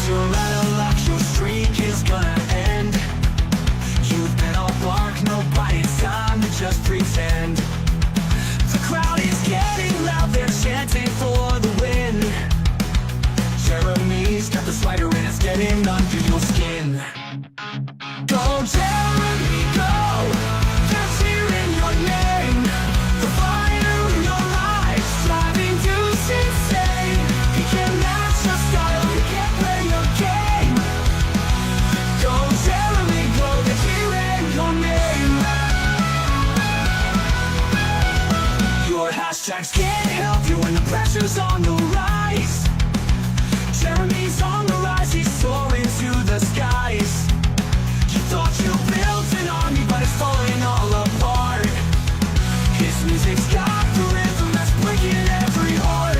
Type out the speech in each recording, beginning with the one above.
You're out of luck, your streak is gonna end. You've been all bark, no bite, it's time to just pretend. The crowd is getting loud, they're chanting for the win. Jeremy's got the spider and it's getting under your skin. Go Jeremy, go! That's here in your name. The fire in your eyes, driving Deuce insane. He can match your style, he can't play your game. Go Jeremy, go, that's here in your name. Your hashtags can't help you when the pressure's on the rise. Jeremy's on the rise, he's soaring to the skies. You thought you built an army, but it's falling all apart. His music's got the rhythm that's breaking every heart.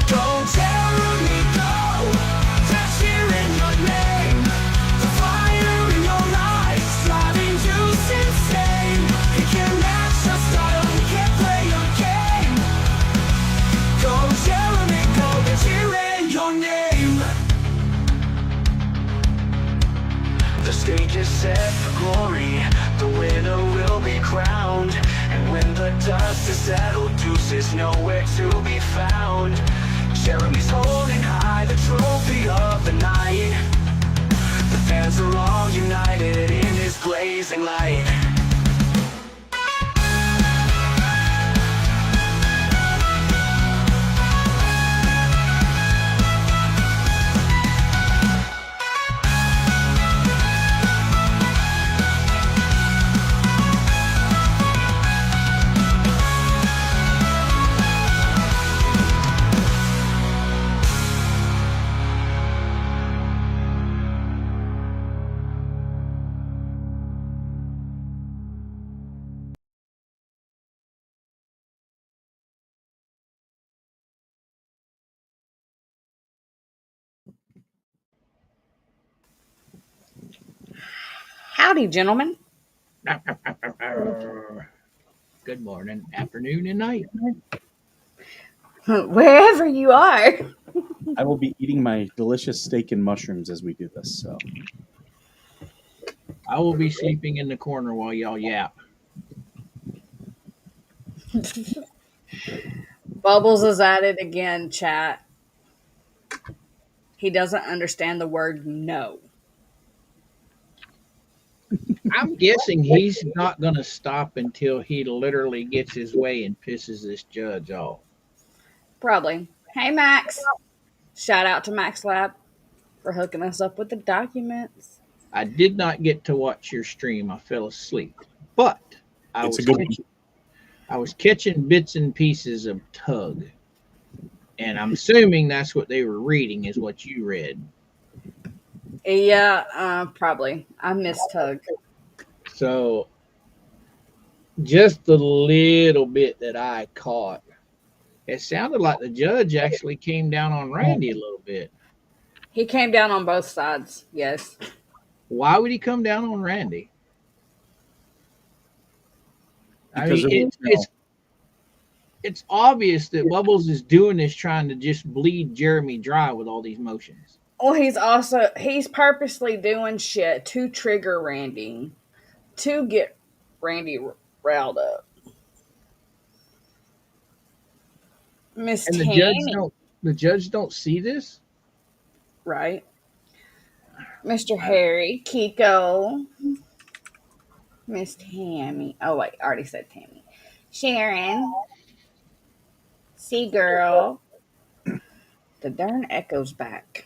Go Jeremy, go! That's here in your name. The fire in your eyes, driving Deuce insane. He can match your style, he can't play your game. Go Jeremy, go! That's here in your name. The stage is set for glory, the winner will be crowned. And when the dust is settled, Deuce is nowhere to be found. Jeremy's holding high the trophy of the night. The fans are all united in his blazing light. Howdy, gentlemen. Good morning, afternoon, and night. Wherever you are. I will be eating my delicious steak and mushrooms as we do this. So I will be sleeping in the corner while y'all yap. Bubbles is at it again, chat. He doesn't understand the word no. I'm guessing he's not going to stop until he literally gets his way and pisses this judge off. Probably. Hey, Max. Shout out to Max Lab for hooking us up with the documents. I did not get to watch your stream. I fell asleep. But I was catching bits and pieces of Tug. And I'm assuming that's what they were reading is what you read. Yeah, probably. I missed Tug. So just a little bit that I caught. It sounded like the judge actually came down on Randy a little bit. He came down on both sides, yes. Why would he come down on Randy? Because it's obvious that Bubbles is doing this trying to just bleed Jeremy dry with all these motions. Well, he's purposely doing shit to trigger Randy, to get Randy riled up. Miss And Tammy, the judge don't see this? right? Mr. Harry, Kiko, Miss Tammy. Oh wait, I already said Tammy. Sharon, Girl. The darn echo's back.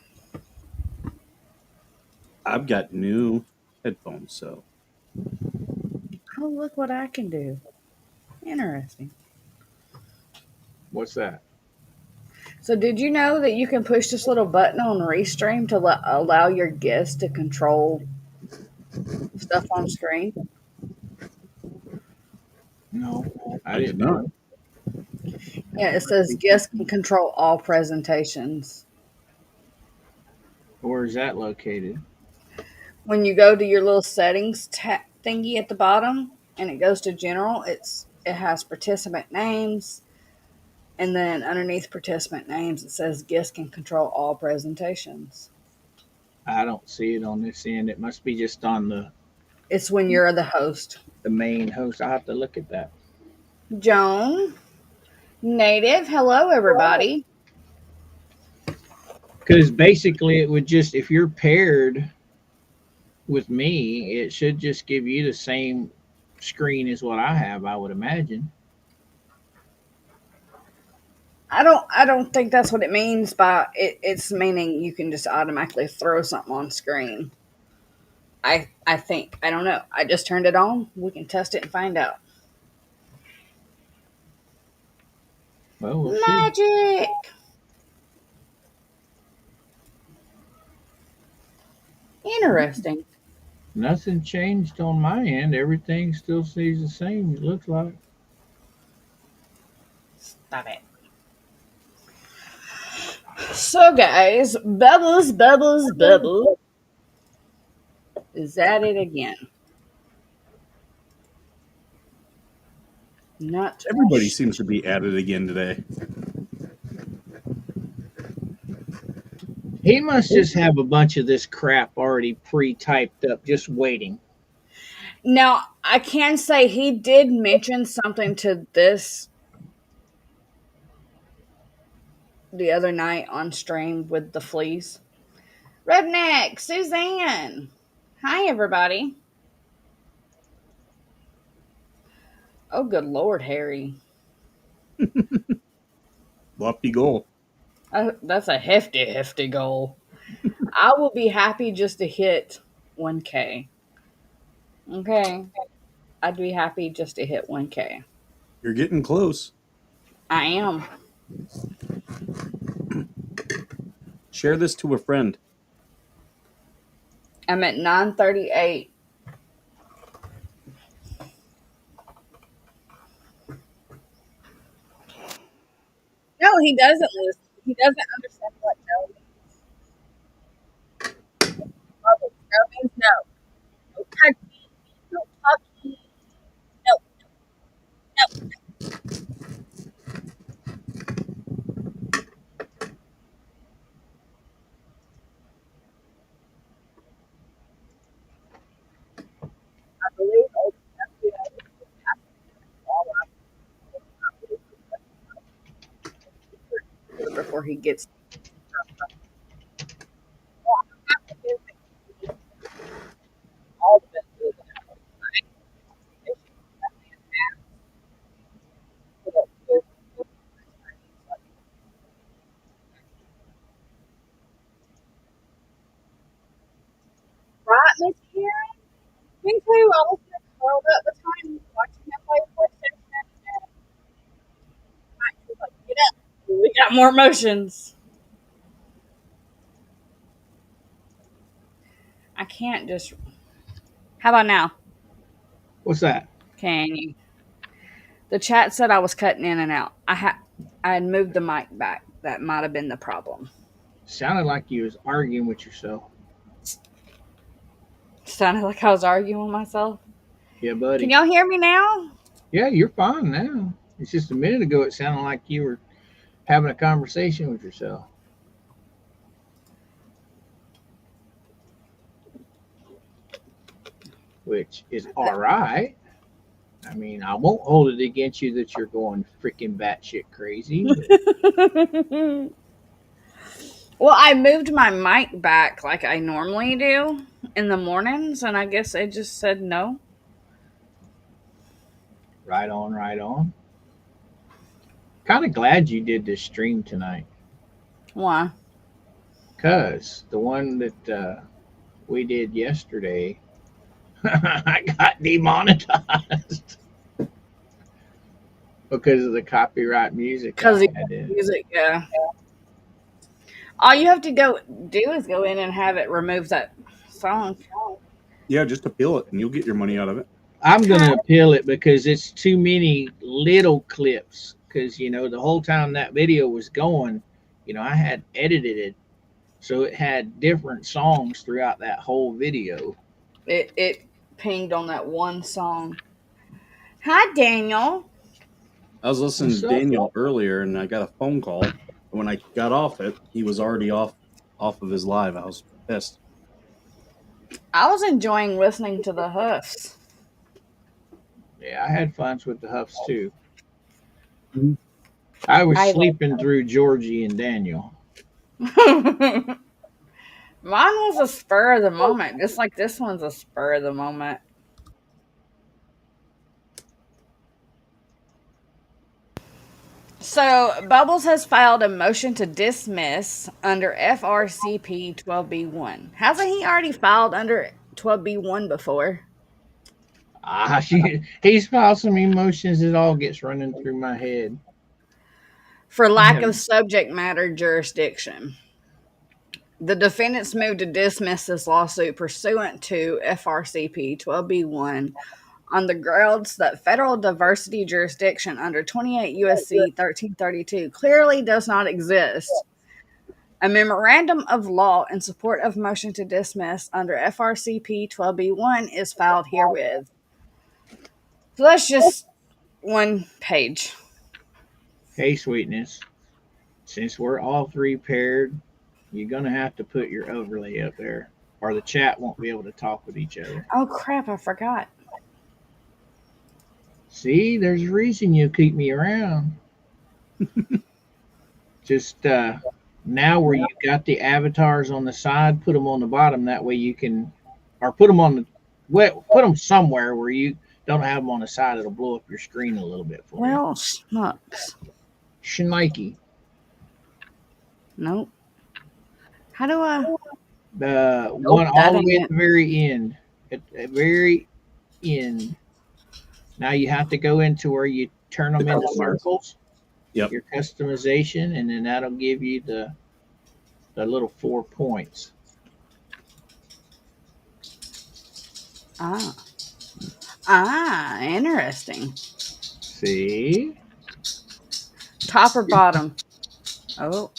I've got new headphones, so Oh, look what I can do. Interesting. What's that? So did you know that you can push this little button on Restream to allow your guests to control stuff on screen? No, I did not. Yeah, it says guests can control all presentations. Where is that located? When you go to your little settings thingy at the bottom and it goes to general, it has participant names, And then underneath participant names, it says guests can control all presentations. I don't see it on this end. It must be just on It's when you're the host. the main host. I have to look at that. Joan, Native, hello everybody. Because basically, it would just, if you're paired with me, it should just give you the same screen as what I have, I would imagine. I don't think that's what it means by it, it's meaning you can just automatically throw something on screen. I think. I don't know. I just turned it on. We can test it and find out. Well, we'll see. Magic. Interesting. Nothing changed on my end. Everything still stays the same, it looks like. Stop it. So guys, Bubbles is at it again. Not Everybody seems to be at it again today. He must just have a bunch of this crap already pre-typed up, just waiting. Now, I can say he did mention something to this the other night on stream with the fleas. Redneck, Suzanne. Hi, everybody. Oh, good Lord, Harry. Lofty goal. That's a hefty goal. I will be happy just to hit 1K. Okay. I'd be happy just to hit 1K. You're getting close. I am. Share this to a friend. I'm at 938. No, he doesn't listen. He doesn't understand what no means. No means no. No touchy. No talky. No, no. I believe old before he gets all the best. Right, Miss Karen? Me too. I was just curled up the time watching him play PlayStation. Mike was like, get up. We got more motions. I can't just. How about now? What's that? Can you? The chat said I was cutting in and out. I had moved the mic back. That might have been the problem. Sounded like you was arguing with yourself. Sounded like I was arguing with myself. Yeah, buddy. Can y'all hear me now? Yeah, you're fine now. It's just a minute ago it sounded like you were having a conversation with yourself. Which is all right. I mean, I won't hold it against you that you're going freaking batshit crazy. Well, I moved my mic back like I normally do in the mornings, and I guess it just said no. Right on, right on. Kind of glad you did this stream tonight. Why? Because the one that we did yesterday, I got demonetized because of the copyright music. Because of music, yeah. All you have to go do is go in and have it remove that song. Yeah, just appeal it and you'll get your money out of it. I'm going to appeal it because it's too many little clips. Because, you know, the whole time that video was going, you know, I had edited it. So it had different songs throughout that whole video. It pinged on that one song. Hi, Daniel. I was listening What's to up? Daniel earlier, and I got a phone call. And when I got off it, he was already off of his live. I was pissed. I was enjoying listening to the Huffs. Yeah, I had fun with the Huffs too. I was I sleeping through Georgie and Daniel. Mine was a spur of the moment, just like this one's a spur of the moment. So, Bubbles has filed a motion to dismiss under FRCP 12B1. Hasn't he already filed under 12B1 before? He's filed some emotions. It all gets running through my head. For I lack have of subject matter jurisdiction. The defendants moved to dismiss this lawsuit pursuant to FRCP 12B1 on the grounds that federal diversity jurisdiction under 28 USC 1332 clearly does not exist. A memorandum of law in support of motion to dismiss under FRCP 12B1 is filed herewith. So that's just one page. Hey, sweetness. Since we're all three paired, you're gonna have to put your overlay up there, or the chat won't be able to talk with each other. Oh crap, I forgot. See, there's a reason you keep me around. Just now, where you got the avatars on the side, put them on the bottom. That way you can, or put them on the, well, put them somewhere where you don't have them on the side. It'll blow up your screen a little bit for you. Well, schmucks. Shnikey. Nope. How do I? One all the way ain't at the very end. At the very end. Now you have to go into where you turn them into circles. Yep. Your customization, and then that'll give you the little 4 points. Interesting. See? Top or bottom? Oh,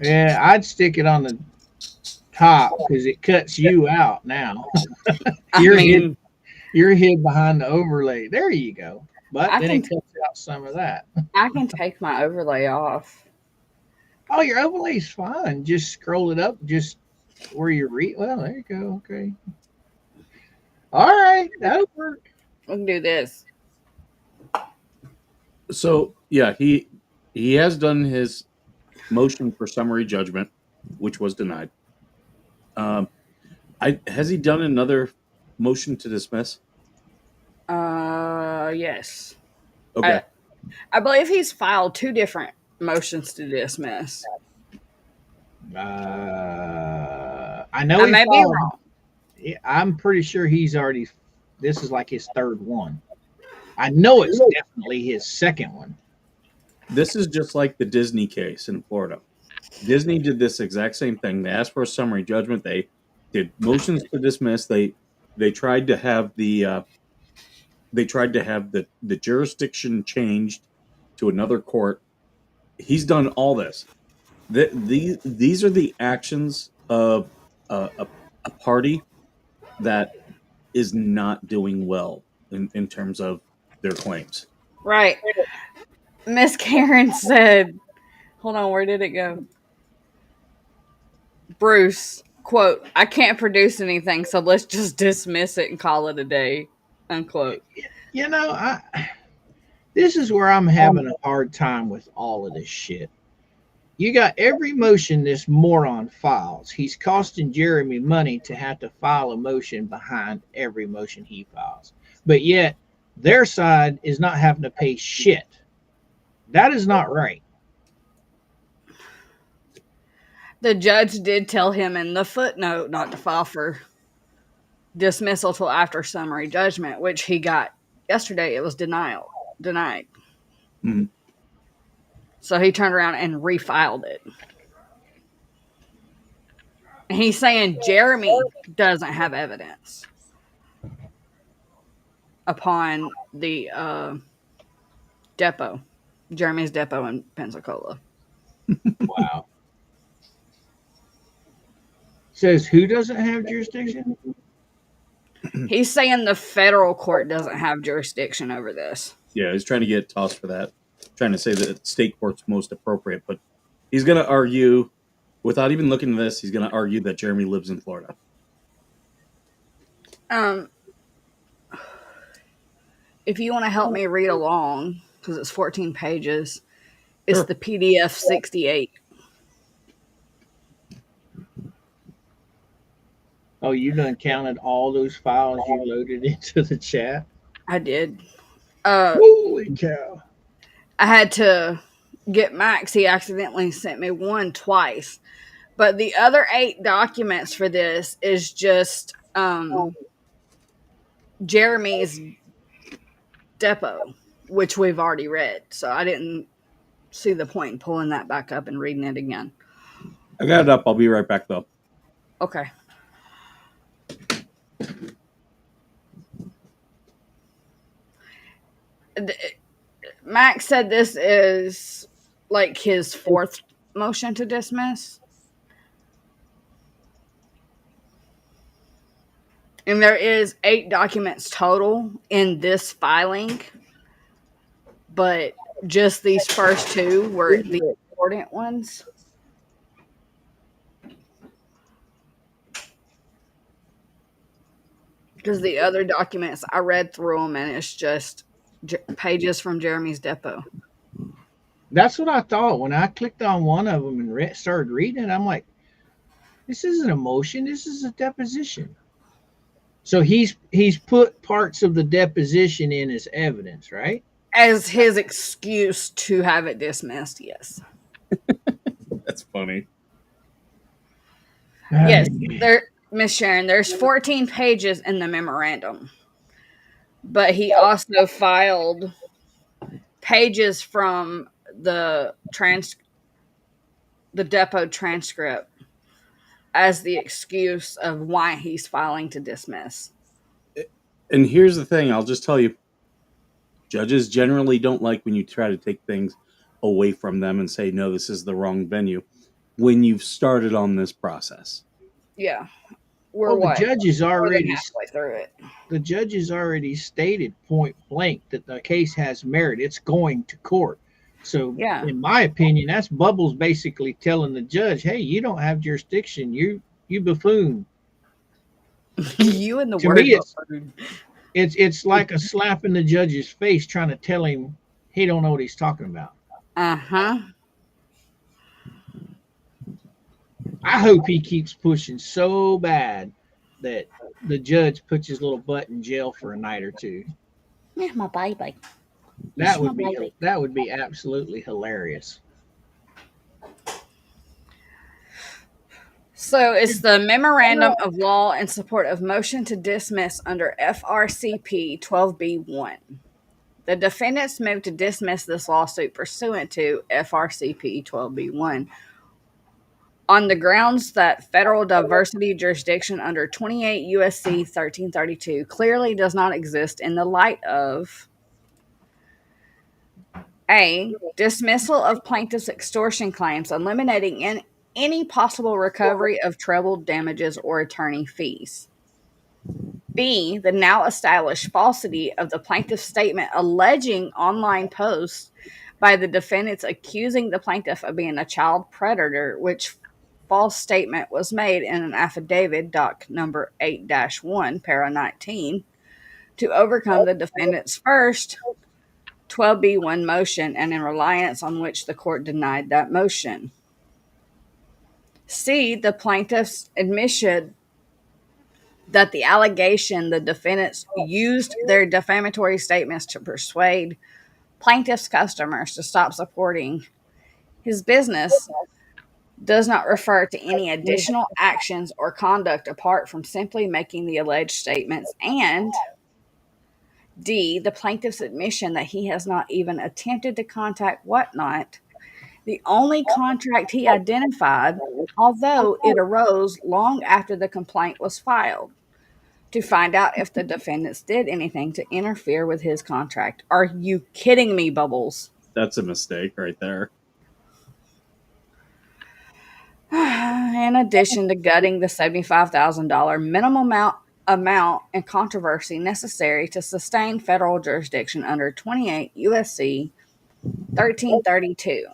Yeah, I'd stick it on the top because it cuts you out now. You're hid behind the overlay. There you go. But then it cuts out some of that. I can take my overlay off. Oh, your overlay's fine. Just scroll it up just where you read. Well, there you go. Okay. All right. That'll work. We can do this. So yeah, he has done his motion for summary judgment, which was denied. Has he done another motion to dismiss? Yes. Okay. I believe he's filed 2 different motions to dismiss. I know I may be wrong. I'm pretty sure he's already. This is like his 3rd one. I know it's definitely his 2nd one. This is just like the Disney case in Florida. Disney did this exact same thing. They asked for a summary judgment. They did motions to dismiss. They tried to have the jurisdiction changed to another court. He's done all this. These are the actions of a party that is not doing well in terms of their claims. Right. Miss Karen said, hold on, where did it go? Bruce, quote, I can't produce anything, so let's just dismiss it and call it a day, unquote. You know, this is where I'm having a hard time with all of this shit. You got every motion this moron files. He's costing Jeremy money to have to file a motion behind every motion he files. But yet, their side is not having to pay shit. That is not right. The judge did tell him in the footnote not to file for dismissal till after summary judgment, which he got yesterday. It was denied. Mm-hmm. So he turned around and refiled it. And he's saying Jeremy doesn't have evidence upon the depot, Jeremy's depot in Pensacola. Wow. Says who doesn't have jurisdiction? He's saying the federal court doesn't have jurisdiction over this. Yeah, he's trying to get tossed for that. trying to say that state court's most appropriate, but he's going to argue, without even looking at this, he's going to argue that Jeremy lives in Florida. If you want to help me read along, because it's 14 pages, it's Sure. the PDF 68. Oh, you done counted all those files you loaded into the chat? I did. Holy cow. I had to get Max. He accidentally sent me one twice. But the other 8 documents for this is just Jeremy's depot, which we've already read. So I didn't see the point in pulling that back up and reading it again. I got it up. I'll be right back, though. Okay. Max said this is like his 4th motion to dismiss. And there is 8 documents total in this filing, but just these first 2 were the important ones. Because the other documents, I read through them, and it's just pages from Jeremy's depot. That's what I thought when I clicked on one of them and started reading it. I'm like, this isn't a motion. This is a deposition. So he's put parts of the deposition in as evidence, right? As his excuse to have it dismissed, yes. That's funny. Yes, Miss Sharon, there's 14 pages in the memorandum. But he also filed pages from the depot transcript as the excuse of why he's filing to dismiss. And here's the thing, I'll just tell you, judges generally don't like when you try to take things away from them and say, no, this is the wrong venue, when you've started on this process. Yeah. The judge is already halfway through it. The judge has already stated point blank that the case has merit. It's going to court. So, yeah, in my opinion, that's Bubbles basically telling the judge, "Hey, you don't have jurisdiction. You buffoon." You and the to word me, buffoon. It's like a slap in the judge's face, trying to tell him he don't know what he's talking about. I hope he keeps pushing so bad that the judge puts his little butt in jail for a night or 2. Yeah, my baby. That would be absolutely hilarious. So it's the memorandum of law in support of motion to dismiss under FRCP 12B1. The defendants moved to dismiss this lawsuit pursuant to FRCP 12B1 on the grounds that federal diversity jurisdiction under 28 U.S.C. 1332 clearly does not exist in the light of A. Dismissal of plaintiff's extortion claims, eliminating any possible recovery of treble damages or attorney fees. B. The now established falsity of the plaintiff's statement alleging online posts by the defendants accusing the plaintiff of being a child predator, which false statement was made in an affidavit, doc number 8-1, para 19, to overcome the defendant's first 12B1 motion and in reliance on which the court denied that motion. C. The plaintiff's admission that the allegation the defendants used their defamatory statements to persuade plaintiff's customers to stop supporting his business does not refer to any additional actions or conduct apart from simply making the alleged statements, and D. The plaintiff's admission that he has not even attempted to contact Whatnot, the only contract he identified, although it arose long after the complaint was filed, to find out if the defendants did anything to interfere with his contract. Are you kidding me, Bubbles? That's a mistake right there. In addition to gutting the $75,000 minimum amount and controversy necessary to sustain federal jurisdiction under 28 U.S.C. 1332.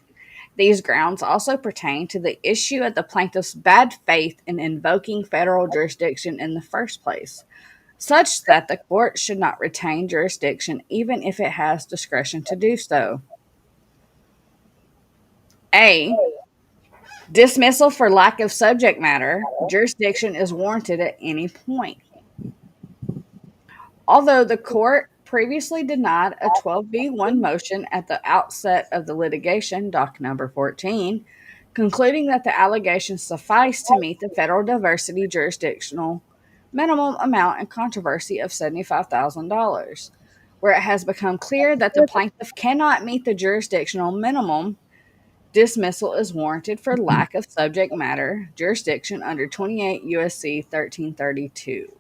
These grounds also pertain to the issue of the plaintiff's bad faith in invoking federal jurisdiction in the first place, such that the court should not retain jurisdiction even if it has discretion to do so. A. Dismissal for lack of subject matter. Jurisdiction is warranted at any point. Although the court previously denied a 12B1 motion at the outset of the litigation, doc number 14, concluding that the allegations suffice to meet the federal diversity jurisdictional minimum amount in controversy of $75,000, where it has become clear that the plaintiff cannot meet the jurisdictional minimum, dismissal is warranted for lack of subject matter jurisdiction under 28 U.S.C. 1332.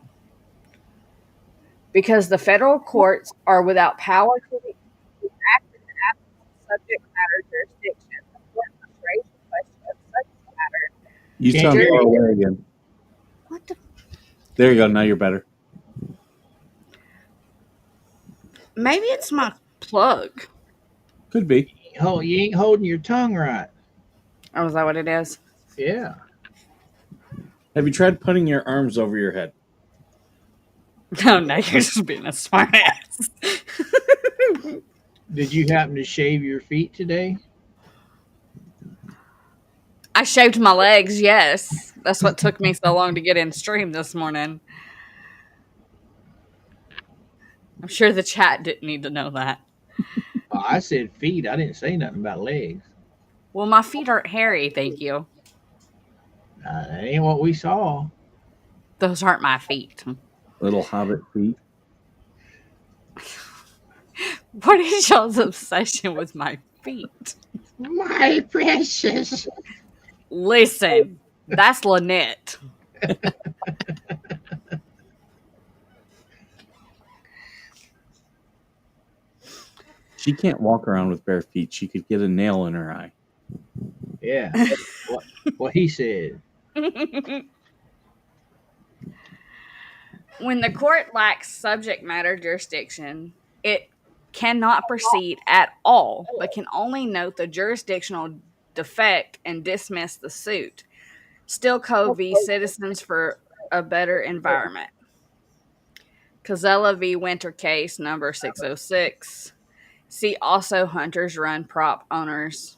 Because the federal courts are without power to act in the absence of subject matter jurisdiction, the court must raise the question of subject matter. You Can't sound hear far you. away again. What the? There you go. Now you're better. Maybe it's my plug. Could be. Oh, you ain't holding your tongue right. Oh, is that what it is? Yeah. Have you tried putting your arms over your head? Oh, no, you're just being a smart ass. Did you happen to shave your feet today? I shaved my legs, yes. That's what took me so long to get in stream this morning. I'm sure the chat didn't need to know that. Oh, I said feet. I didn't say nothing about legs. Well, my feet aren't hairy, thank you. That ain't what we saw. Those aren't my feet. Little hobbit feet. What is y'all's obsession with my feet? My precious. Listen, that's Lynette. She can't walk around with bare feet. She could get a nail in her eye. Yeah. what he said. When the court lacks subject matter jurisdiction, it cannot proceed at all, but can only note the jurisdictional defect and dismiss the suit. Still Code v. Citizens for a Better Environment. Cazella v. Winter case number 606. See also Hunters Run Prop Owners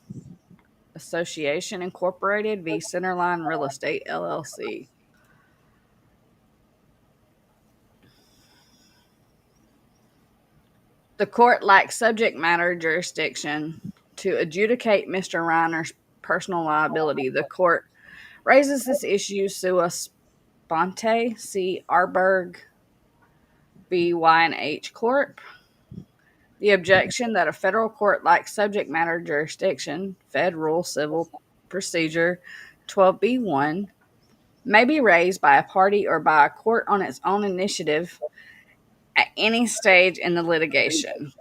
Association Incorporated v. Centerline Real Estate LLC. The court lacks subject matter jurisdiction to adjudicate Mr. Reiner's personal liability. The court raises this issue sua sponte. See Arberg v. Y&H Corp. The objection that a federal court lacks subject matter jurisdiction, Federal Civil Procedure 12B1, may be raised by a party or by a court on its own initiative at any stage in the litigation.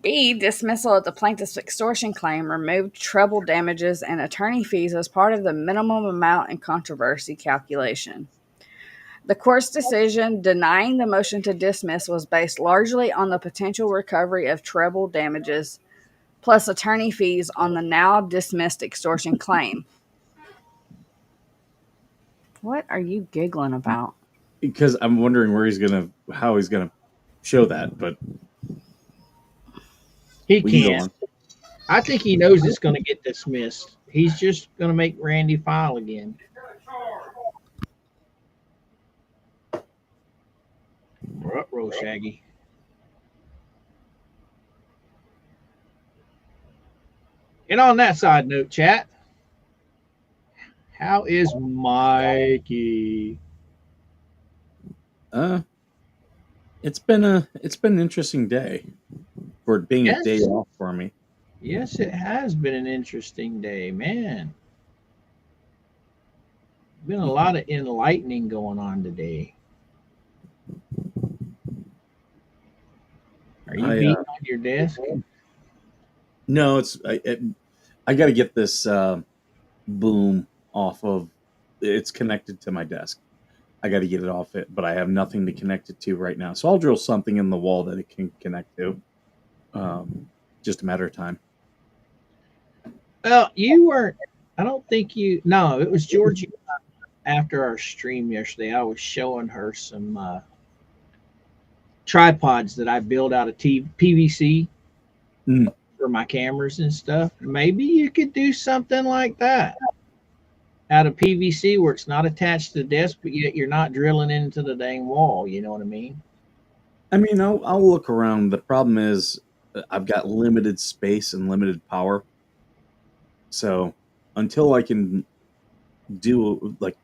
B. Dismissal of the plaintiff's extortion claim removed treble damages and attorney fees as part of the minimum amount in controversy calculation. The court's decision denying the motion to dismiss was based largely on the potential recovery of treble damages plus attorney fees on the now dismissed extortion claim. What are you giggling about? Because I'm wondering how he's gonna show that, but He we can go can't. on. I think he knows it's going to get dismissed. He's just going to make Randy file again. Row, Shaggy. And on that side note, chat, how is Mikey? It's been an interesting day for it being Yes. a day off for me. Yes, it has been an interesting day, man. Been a lot of enlightening going on today. Are you beating on your desk? No, I got to get this boom off of. It's connected to my desk. I got to get it off it, but I have nothing to connect it to right now. So I'll drill something in the wall that it can connect to. just a matter of time. Well, you weren't. I don't think you. No, it was Georgie. After our stream yesterday, I was showing her some tripods that I built out of PVC Mm. for my cameras and stuff. Maybe you could do something like that out of PVC where it's not attached to the desk, but yet you're not drilling into the dang wall. You know what I mean? I mean, I'll look around. The problem is I've got limited space and limited power. So until I can do, like,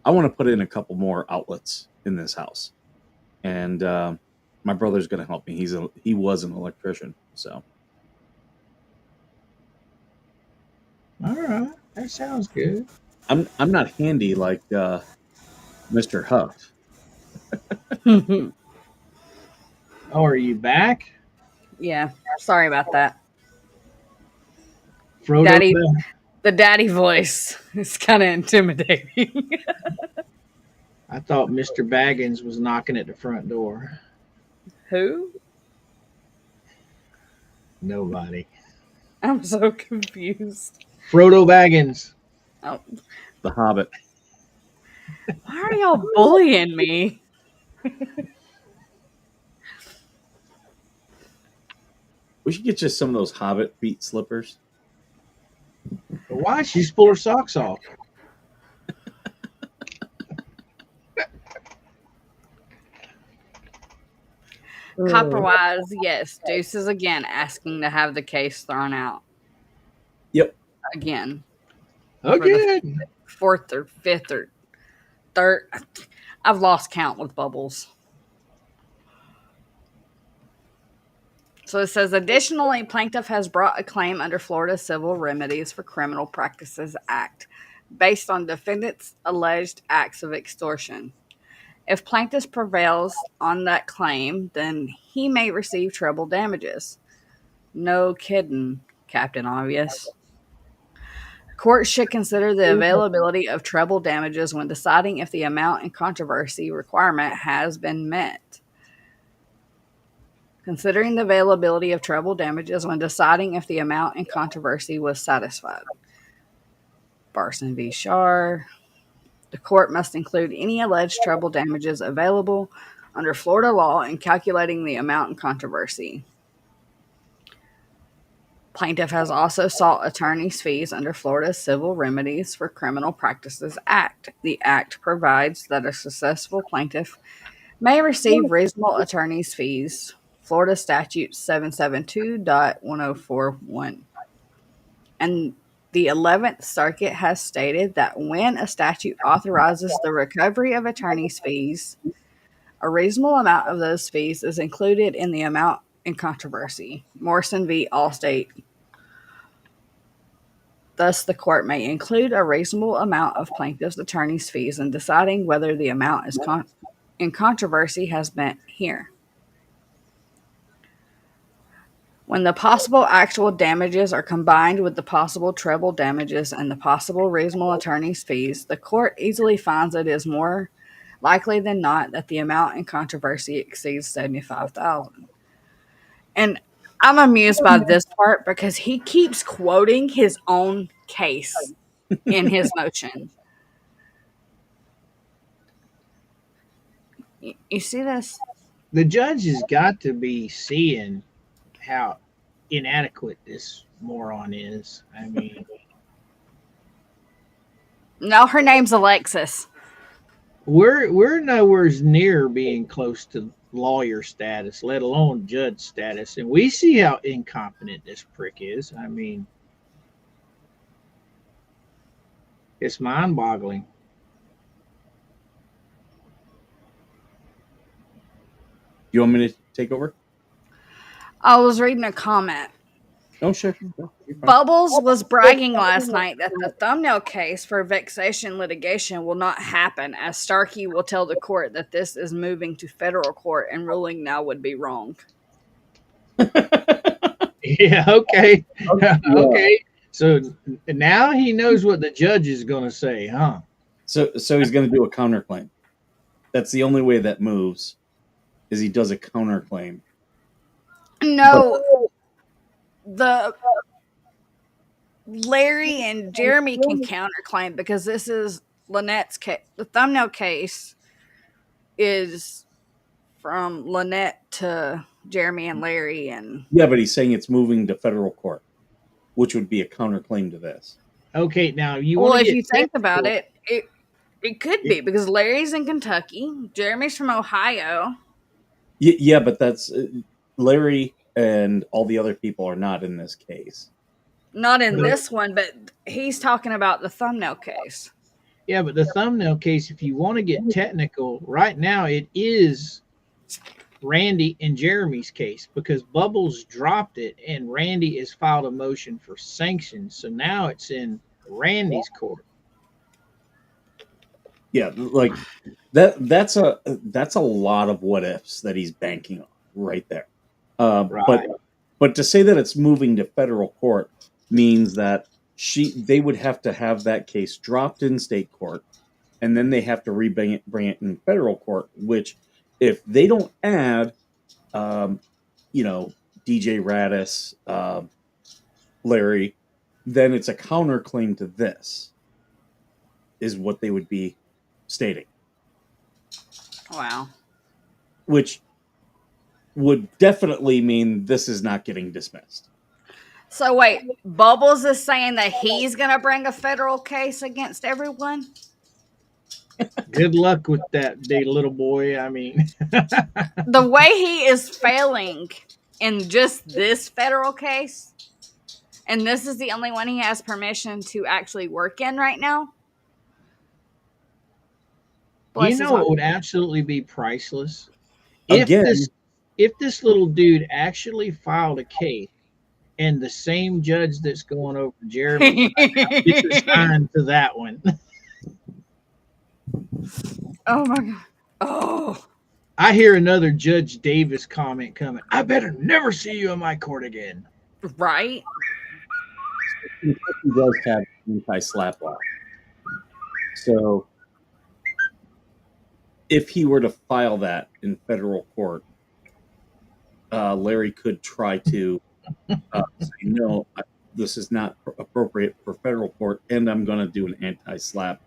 I want to put in a couple more outlets in this house. And my brother's going to help me. He was an electrician. So. All right. That sounds good. I'm not handy like Mr. Huff. Oh, are you back? Yeah, sorry about that. Frodo? Daddy, the daddy voice is kind of intimidating. I thought Mr. Baggins was knocking at the front door. Who? Nobody. I'm so confused. Frodo Baggins. Oh, The Hobbit. why are y'all bullying me? We should get you some of those Hobbit feet slippers. But why? She's pull her socks off. Copperwise, yes. Deuce is again asking to have the case thrown out. Yep. Again. Oh, For the good. fourth or fifth or third. I've lost count with Bubbles. So it says, additionally, plaintiff has brought a claim under Florida Civil Remedies for Criminal Practices Act based on defendant's alleged acts of extortion. If plaintiff prevails on that claim, then he may receive treble damages. No kidding, Captain Obvious. Courts should consider the availability of treble damages when deciding if the amount in controversy requirement has been met. Considering the availability of treble damages when deciding if the amount in controversy was satisfied. Barson v. Shar. The court must include any alleged treble damages available under Florida law in calculating the amount in controversy. Plaintiff has also sought attorney's fees under Florida Civil Remedies for Criminal Practices Act. The act provides that a successful plaintiff may receive reasonable attorney's fees. Florida Statute 772.1041. And the 11th Circuit has stated that when a statute authorizes the recovery of attorney's fees, a reasonable amount of those fees is included in the amount in controversy. Morrison v. Allstate. Thus, the court may include a reasonable amount of plaintiff's attorney's fees in deciding whether the amount is in controversy has been here. When the possible actual damages are combined with the possible treble damages and the possible reasonable attorney's fees, the court easily finds it is more likely than not that the amount in controversy exceeds $75,000. And I'm amused by this part because he keeps quoting his own case in his motion. You see this? The judge has got to be seeing how inadequate this moron is. I mean, No, her name's Alexis. we're nowhere near being close to lawyer status, let alone judge status, and we see how incompetent this prick is. I mean, it's mind-boggling. You want me to take over? I was reading a comment. Oh, sure. Bubbles was bragging last night that the thumbnail case for vexation litigation will not happen, as Starkey will tell the court that this is moving to federal court and ruling now would be wrong. Yeah, okay. Okay. So now he knows what the judge is going to say, huh? So he's going to do a counterclaim. That's the only way that moves, is he does a counterclaim. No, the Larry and Jeremy can counterclaim because this is Lynette's case. The thumbnail case is from Lynette to Jeremy and Larry, and Yeah, but he's saying it's moving to federal court, which would be a counterclaim to this. Okay, now you well, want to if get you think about technical. it could be because Larry's in Kentucky, Jeremy's from Ohio. Yeah, but that's Larry and all the other people are not in this case. Not in this one, but he's talking about the thumbnail case. Yeah, but the thumbnail case, if you want to get technical, right now it is Randy and Jeremy's case because Bubbles dropped it and Randy has filed a motion for sanctions. So now it's in Randy's court. Yeah, like that's a lot of what ifs that he's banking on right there. Right. But to say that it's moving to federal court means that they would have to have that case dropped in state court, and then they have to bring it in federal court. Which, if they don't add, DJ Radis, Larry, then it's a counterclaim to this. Is what they would be stating. Wow. Which would definitely mean this is not getting dismissed. So wait, Bubbles is saying that he's going to bring a federal case against everyone? Good luck with that, day little boy. I mean, the way he is failing in just this federal case, and this is the only one he has permission to actually work in right now. You know, it would absolutely be priceless Again, if this little dude actually filed a case and the same judge that's going over Jeremy gets assigned to that one. Oh my god. Oh. I hear another Judge Davis comment coming. I better never see you in my court again. Right? Kentucky does have anti-slap law. So if he were to file that in federal court, Larry could try to say, no, this is not appropriate for federal court, and I'm going to do an anti-slap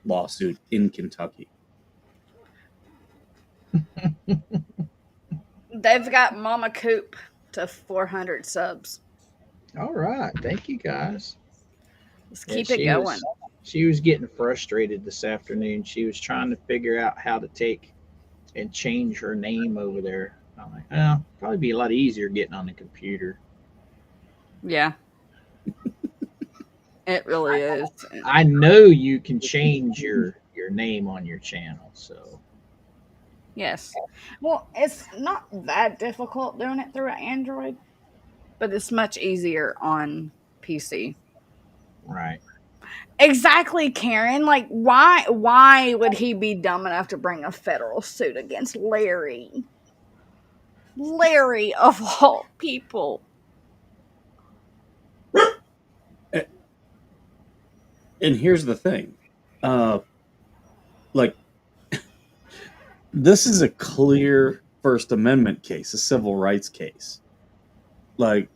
lawsuit in Kentucky. They've got Mama Coop to 400 subs. All right. Thank you, guys. Let's keep it going. She was getting frustrated this afternoon. She was trying to figure out how to take and change her name over there. I'm like, oh, probably be a lot easier getting on the computer. Yeah. It really is. I know you can change your name on your channel, so. Yes. Well, it's not that difficult doing it through an Android, but it's much easier on PC. Right. Exactly, Karen. Like, why would he be dumb enough to bring a federal suit against Larry? Larry, of all people. And here's the thing. This is a clear First Amendment case, a civil rights case. Like,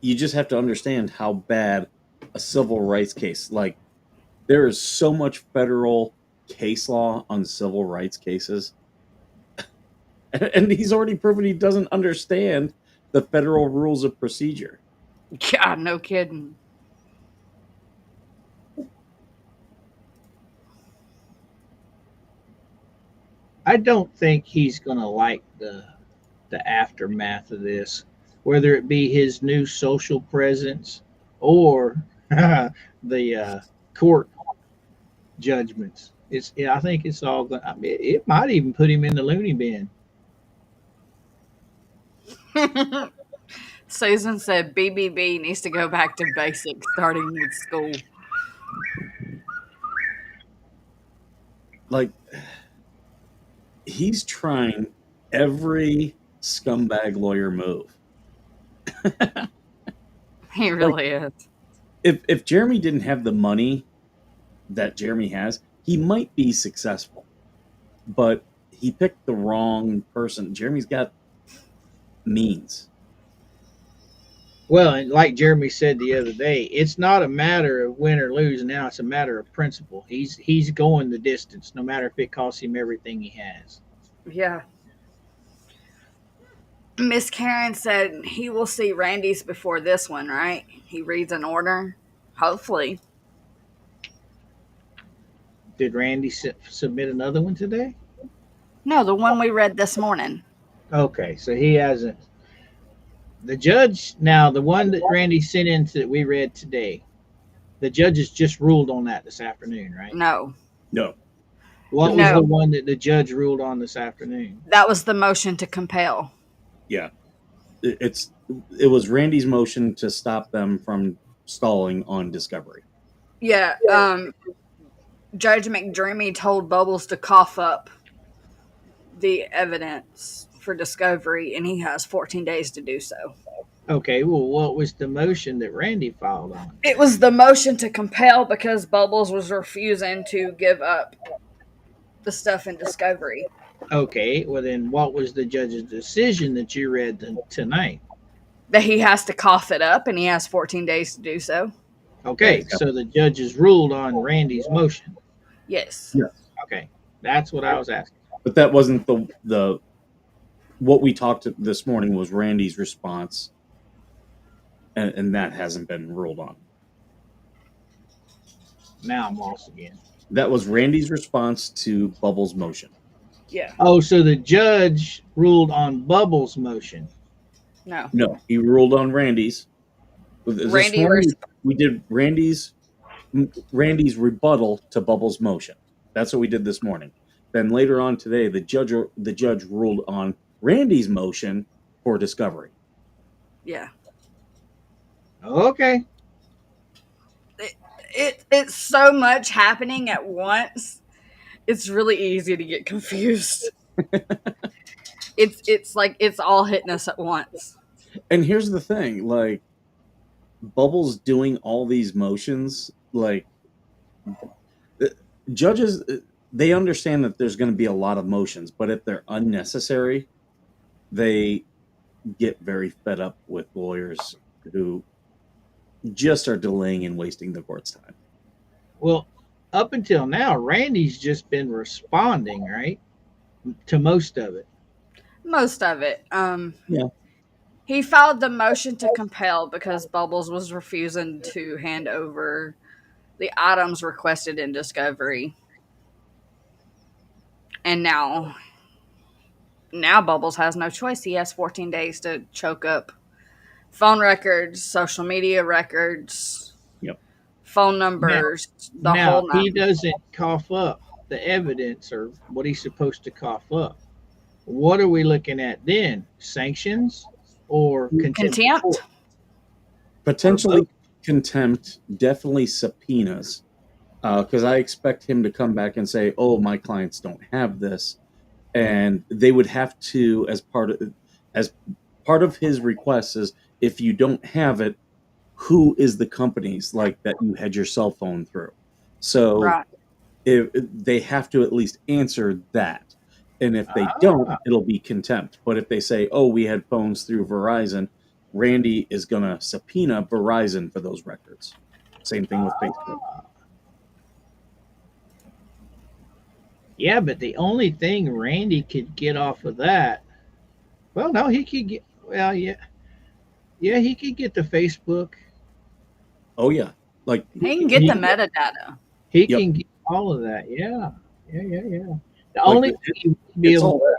you just have to understand how bad a civil rights case, like, there is so much federal case law on civil rights cases. And he's already proven he doesn't understand the federal rules of procedure. God, no kidding. I don't think he's going to like the aftermath of this, whether it be his new social presence or the court judgments. I think it's all going. I mean, it might even put him in the loony bin. Susan said BBB needs to go back to basics, starting with school. Like, he's trying every scumbag lawyer move. He really is. If Jeremy didn't have the money that Jeremy has, he might be successful. But he picked the wrong person. Jeremy's got means. Well, and like Jeremy said the other day, it's not a matter of win or lose now. It's a matter of principle. He's going the distance, no matter if it costs him everything he has. Yeah. Miss Karen said he will see Randy's before this one, right? He reads an order. Hopefully. Did Randy submit another one today? No, the one we read this morning. Okay, so he hasn't. The judge now, the one that Randy sent in that we read today, the judge has just ruled on that this afternoon, right? No. No. What was No. the one that the judge ruled on this afternoon? That was the motion to compel. Yeah. It was Randy's motion to stop them from stalling on discovery. Yeah. Judge McDreamy told Bubbles to cough up the evidence for discovery, and he has 14 days to do so. Okay, well, what was the motion that Randy filed on? It was the motion to compel because Bubbles was refusing to give up the stuff in discovery. Okay, well then, what was the judge's decision that you read tonight? That he has to cough it up, and he has 14 days to do so. Okay, so the judge has ruled on Randy's motion. Yes. Yes. Okay, that's what I was asking. But that wasn't the what we talked this morning was Randy's response, and that hasn't been ruled on. Now I'm lost again. That was Randy's response to Bubbles' motion. Yeah. Oh, so the judge ruled on Bubbles' motion. No. No, he ruled on Randy's. Randy we did Randy's rebuttal to Bubbles' motion. That's what we did this morning. Then later on today, the judge ruled on Randy's motion for discovery. Yeah. Okay. It's so much happening at once. It's really easy to get confused. It's like it's all hitting us at once. And here's the thing, like Bubbles doing all these motions, like judges, they understand that there's going to be a lot of motions, but if they're unnecessary, they get very fed up with lawyers who just are delaying and wasting the court's time. Well, up until now, Randy's just been responding, right, to most of it. Most of it. Yeah. He filed the motion to compel because Bubbles was refusing to hand over the items requested in discovery. And now Bubbles has no choice. He has 14 days to choke up phone records, social media records, Yep. phone numbers, the Now, whole he nine. doesn't cough up the evidence or what he's supposed to cough up. What are we looking at then? Sanctions or contempt? of court? Contempt? Potentially contempt, definitely subpoenas, because I expect him to come back and say, "Oh, my clients don't have this," and they would have to, as part of his request, is if you don't have it, who is the companies like that you had your cell phone through? So Right. if they have to at least answer that, and if they don't, it'll be contempt. But if they say, "Oh, we had phones through Verizon," Randy is going to subpoena Verizon for those records. Same thing with Facebook. Yeah, but the only thing Randy could get off of that, well, no, he could get, well, yeah, he could get the Facebook. Oh yeah, like He can get the metadata. He Yep. can get all of that. Yeah. The Like, only thing he would be it's able all to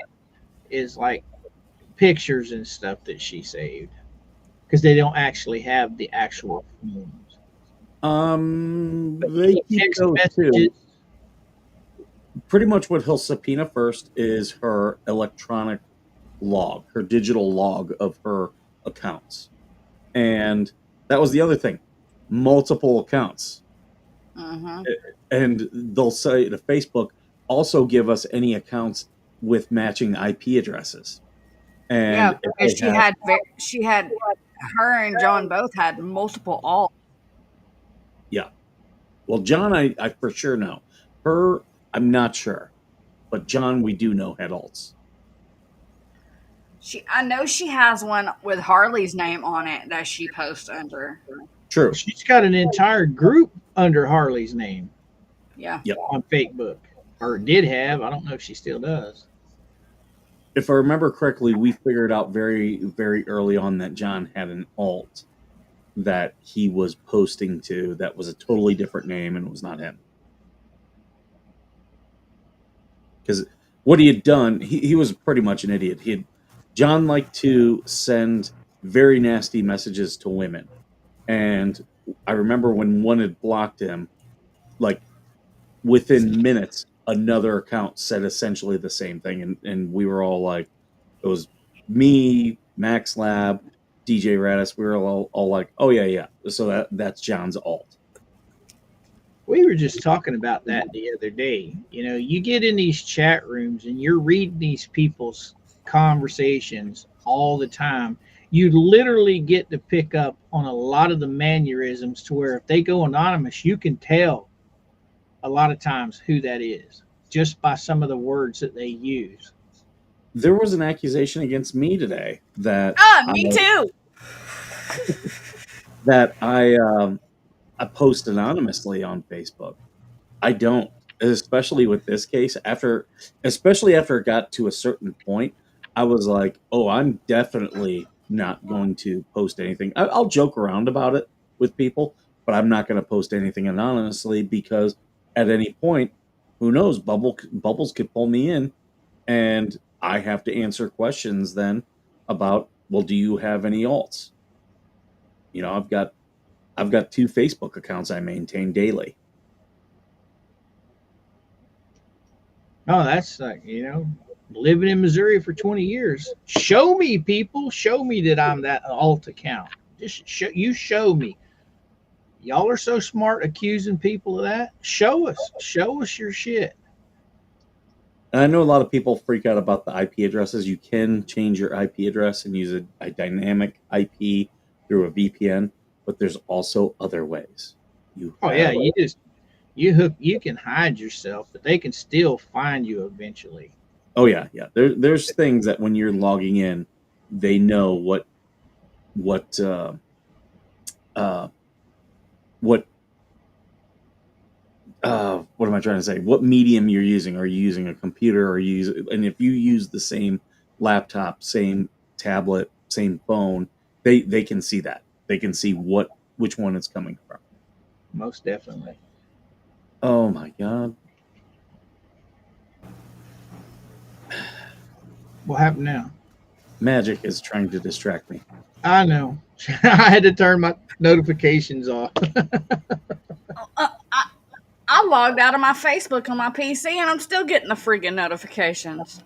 get is like pictures and stuff that she saved because they don't actually have the actual phones. they keep Text those too. messages. Pretty much what he'll subpoena first is her electronic log, her digital log of her accounts. And that was the other thing, multiple accounts. Mm-hmm. And they'll say to Facebook, also give us any accounts with matching IP addresses. And Yeah, if because they she had her and John both had multiple alt. yeah. Well, John, I for sure know. Her, I'm not sure. But John, we do know, had alts. I know she has one with Harley's name on it that she posts under. True. She's got an entire group under Harley's name Yeah. Yep. on Facebook, or did have. I don't know if she still does. If I remember correctly, we figured out very, very early on that John had an alt that he was posting to that was a totally different name and it was not him. Because what he had done, he was pretty much an idiot. John liked to send very nasty messages to women. And I remember when one had blocked him, like within minutes, another account said essentially the same thing. And we were all like, it was me, Max Lab, DJ Radis. We were all like, oh, yeah. So that's John's alt. We were just talking about that the other day. You know, you get in these chat rooms and you're reading these people's conversations all the time. You literally get to pick up on a lot of the mannerisms to where if they go anonymous, you can tell a lot of times who that is just by some of the words that they use. There was an accusation against me today that Me too. that I post anonymously on Facebook. I don't, especially with this case. Especially after it got to a certain point, I was like, "Oh, I'm definitely not going to post anything. I'll joke around about it with people, but I'm not going to post anything anonymously because at any point, who knows? Bubbles could pull me in, and I have to answer questions then about, well, do you have any alts? You know, I've got 2 Facebook accounts I maintain daily. Oh, that's like, you know, living in Missouri for 20 years. Show me, people. Show me that I'm that alt account. Just show me. Y'all are so smart accusing people of that. Show us. Show us your shit. And I know a lot of people freak out about the IP addresses. You can change your IP address and use a dynamic IP through a VPN, but there's also other ways. You can hide yourself, but they can still find you eventually. Oh yeah. There's things that when you're logging in, they know what am I trying to say? What medium you're using? Are you using a computer? And if you use the same laptop, same tablet, same phone, they can see that. They can see which one it's coming from. Most definitely. Oh my God. What happened now? Magic is trying to distract me. I know. I had to turn my notifications off. I logged out of my Facebook on my PC and I'm still getting the freaking notifications.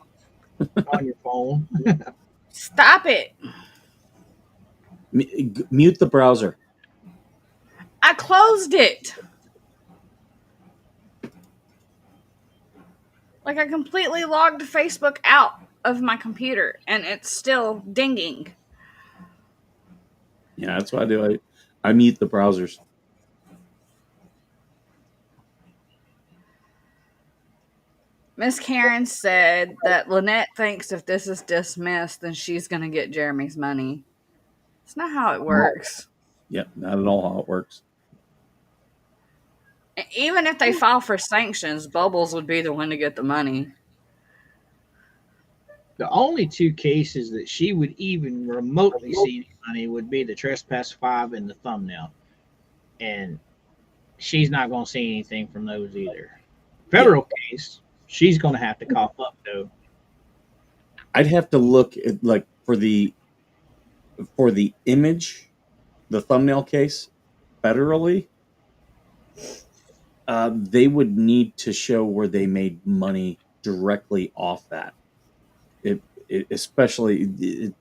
On your phone. Stop it. Mute the browser. I closed it. Like I completely logged Facebook out of my computer and it's still dinging. Yeah, that's what I do. I mute the browsers. Miss Karen said that Lynette thinks if this is dismissed, then she's going to get Jeremy's money. It's not how it works. Yeah, not at all how it works. Even if they file for sanctions, Bubbles would be the one to get the money. The only 2 cases that she would even remotely see money would be the Trespass 5 and the thumbnail. And she's not going to see anything from those either. Federal case, she's going to have to cough up, though. I'd have to look at, like, for the image, the thumbnail case, federally, they would need to show where they made money directly off that. Especially,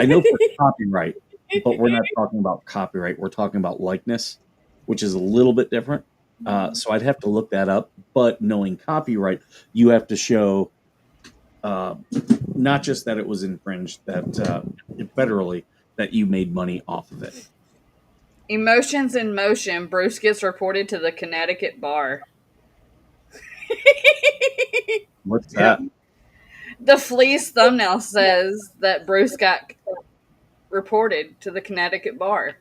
I know for copyright, but we're not talking about copyright. We're talking about likeness, which is a little bit different. So I'd have to look that up. But knowing copyright, you have to show not just that it was infringed, that federally, that you made money off of it. Emotions in motion. Bruce gets reported to the Connecticut bar. What's that? The Flea's thumbnail says that Bruce got reported to the Connecticut bar.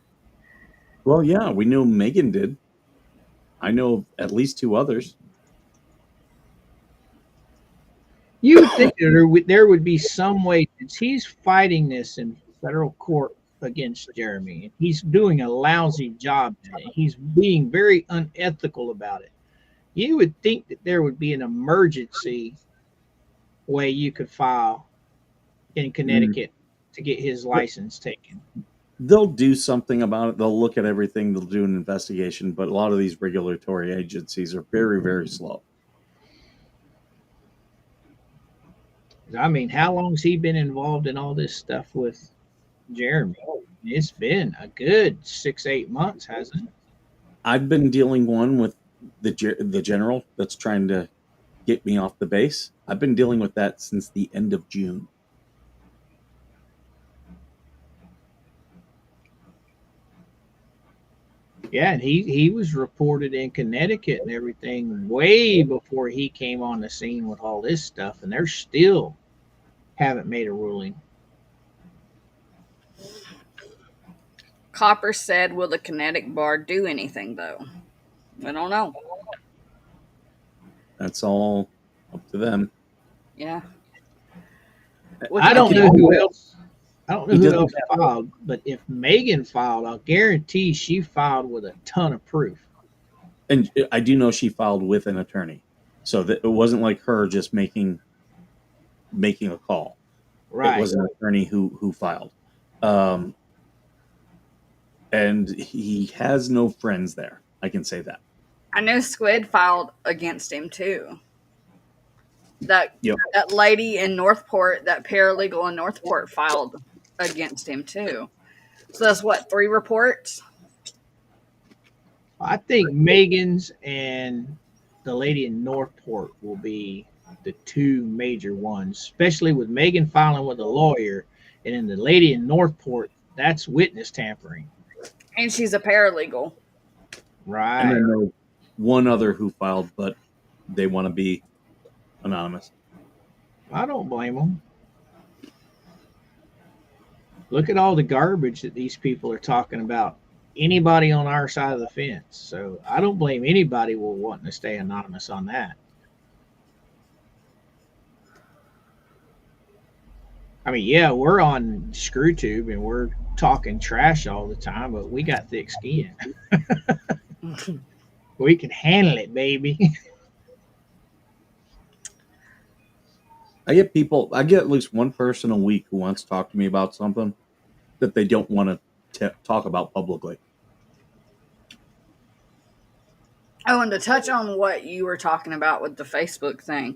Well, yeah, we knew Megan did. I know at least 2 others. You would think that there would be some way, since he's fighting this in federal court against Jeremy, and he's doing a lousy job at it. He's being very unethical about it. You would think that there would be an emergency way you could file in Connecticut to get his license taken. They'll do something about it. They'll look at everything. They'll do an investigation. But a lot of these regulatory agencies are very, very slow. I mean, how long has he been involved in all this stuff with Jeremy? It's been a good 6-8 months, hasn't it? I've been dealing with the general that's trying to get me off the base. I've been dealing with that since the end of June. Yeah, and he was reported in Connecticut and everything way before he came on the scene with all this stuff, and they're still haven't made a ruling. Copper said, will the Connecticut bar do anything, though? I don't know. That's all up to them. Yeah. I don't know who else. I don't know who else filed, but if Megan filed, I'll guarantee she filed with a ton of proof. And I do know she filed with an attorney, so that it wasn't like her just making a call. Right. It was an attorney who filed. And he has no friends there. I can say that. I know Squid filed against him too. That lady in Northport, that paralegal in Northport, filed against him too. So that's what, 3 reports? I think Megan's and the lady in Northport will be the 2 major ones, especially with Megan filing with a lawyer, and then the lady in Northport, that's witness tampering. And she's a paralegal. Right. And I know one other who filed, but they want to be anonymous. I don't blame them. Look at all the garbage that these people are talking about. Anybody on our side of the fence. So I don't blame anybody for wanting to stay anonymous on that. I mean, yeah, we're on ScrewTube and we're talking trash all the time, but we got thick skin. We can handle it, baby. I get at least one person a week who wants to talk to me about something that they don't want to talk about publicly. Oh, and to touch on what you were talking about with the Facebook thing,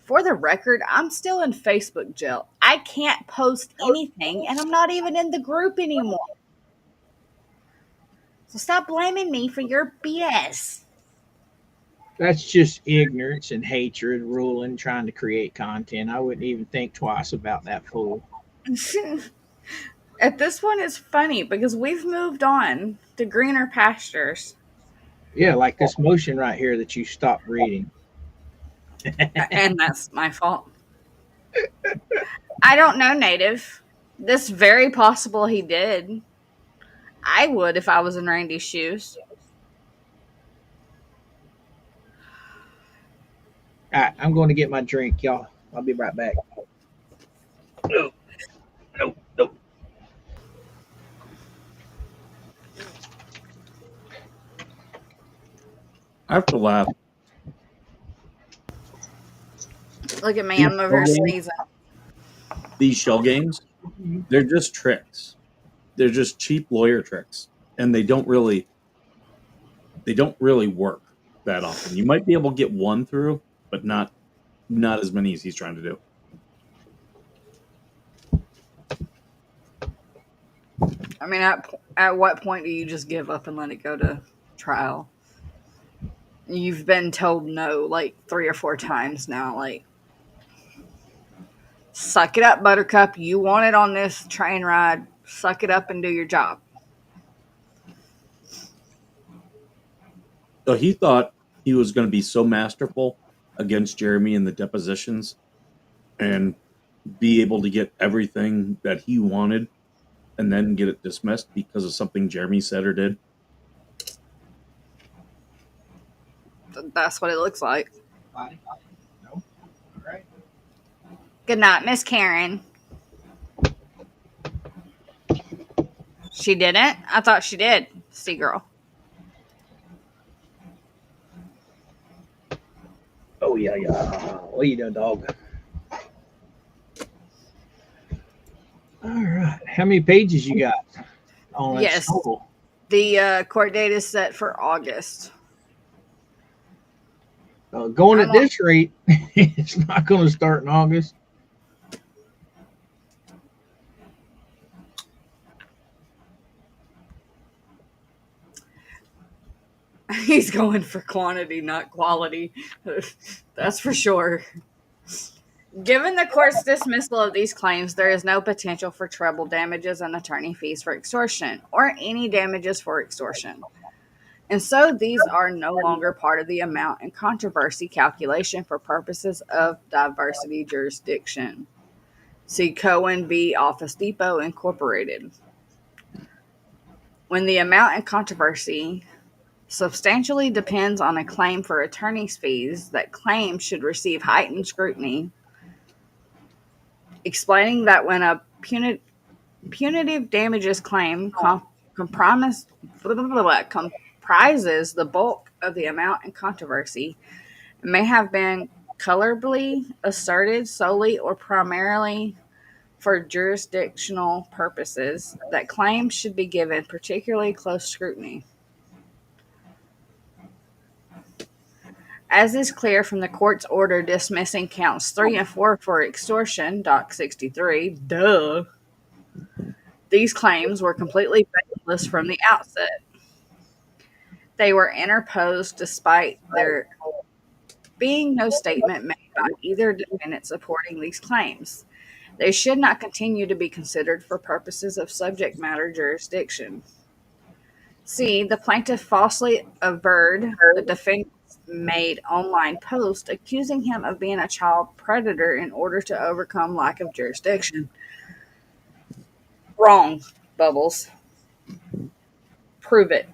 for the record, I'm still in Facebook jail. I can't post anything, and I'm not even in the group anymore. So stop blaming me for your BS. That's just ignorance and hatred ruling, trying to create content. I wouldn't even think twice about that fool. At this point, it's funny because we've moved on to greener pastures. Yeah, like this motion right here that you stopped reading. And that's my fault. I don't know, Native. This very possible he did. I would if I was in Randy's shoes. All right, I'm going to get my drink, y'all. I'll be right back. No. I have to laugh. Look at me, I'm over here sneezing. These shell games, they're just tricks. They're just cheap lawyer tricks, and they don't really work that often. You might be able to get one through, but not as many as he's trying to do. I mean, at what point do you just give up and let it go to trial? You've been told no like 3 or 4 times now. Like, suck it up, Buttercup. You wanted on this train ride. Suck it up and do your job. So he thought he was going to be so masterful against Jeremy in the depositions, and be able to get everything that he wanted and then get it dismissed because of something Jeremy said or did? That's what it looks like. Body? No. All right. Good night, Miss Karen. She didn't? I thought she did. See, girl. Oh yeah, yeah. What you doing, dog? All right. How many pages you got on that Yes. total? The court date is set for August. Going at this rate, it's not going to start in August. He's going for quantity, not quality. That's for sure. Given the court's dismissal of these claims, there is no potential for treble damages and attorney fees for extortion, or any damages for extortion. And so these are no longer part of the amount in controversy calculation for purposes of diversity jurisdiction. See Cohen v. Office Depot Incorporated. When the amount in controversy substantially depends on a claim for attorney's fees, that claim should receive heightened scrutiny, explaining that when a punitive damages claim comprises the bulk of the amount in controversy, it may have been colorably asserted solely or primarily for jurisdictional purposes, that claims should be given particularly close scrutiny. As is clear from the court's order dismissing counts 3 and 4 for extortion, Doc 63, these claims were completely baseless from the outset. They were interposed despite there being no statement made by either defendant supporting these claims. They should not continue to be considered for purposes of subject matter jurisdiction. C. The plaintiff falsely averred the defendant's made online post accusing him of being a child predator in order to overcome lack of jurisdiction. Wrong, Bubbles. Prove it.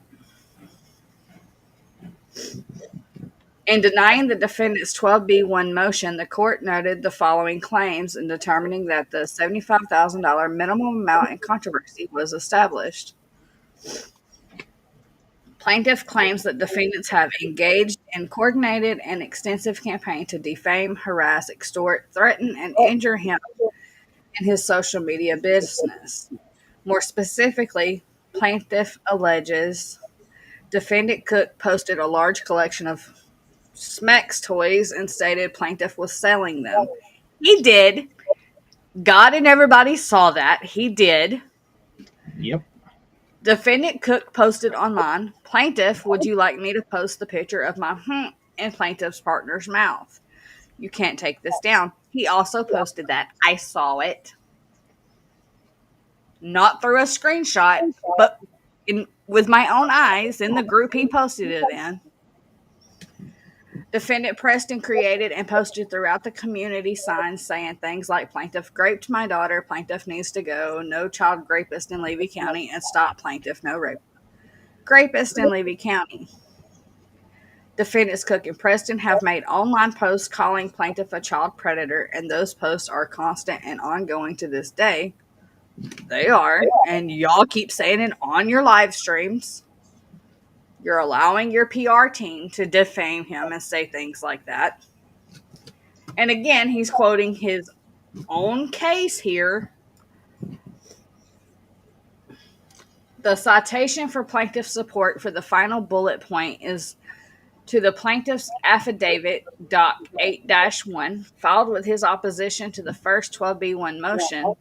In denying the defendant's 12B1 motion, the court noted the following claims in determining that the $75,000 minimum amount in controversy was established. Plaintiff claims that defendants have engaged in coordinated and extensive campaign to defame, harass, extort, threaten, and injure him in his social media business. More specifically, plaintiff alleges defendant Cook posted a large collection of Smex toys and stated plaintiff was selling them. He did. God and everybody saw that. He did. Yep. Defendant Cook posted online, plaintiff, would you like me to post the picture of my in plaintiff's partner's mouth? You can't take this down. He also posted that. I saw it. Not through a screenshot, but with my own eyes in the group he posted it in. Defendant pressed and created and posted throughout the community signs saying things like plaintiff raped my daughter, plaintiff needs to go, no child rapist in Levy County, and stop plaintiff, no rape. Rapist in Levy County. Defendants Cook and Preston have made online posts calling plaintiff a child predator, and those posts are constant and ongoing to this day. They are, and y'all keep saying it on your live streams. You're allowing your PR team to defame him and say things like that. And again, he's quoting his own case here. The citation for plaintiff support for the final bullet point is to the plaintiff's affidavit, Doc 8-1, filed with his opposition to the first 12B1 motion.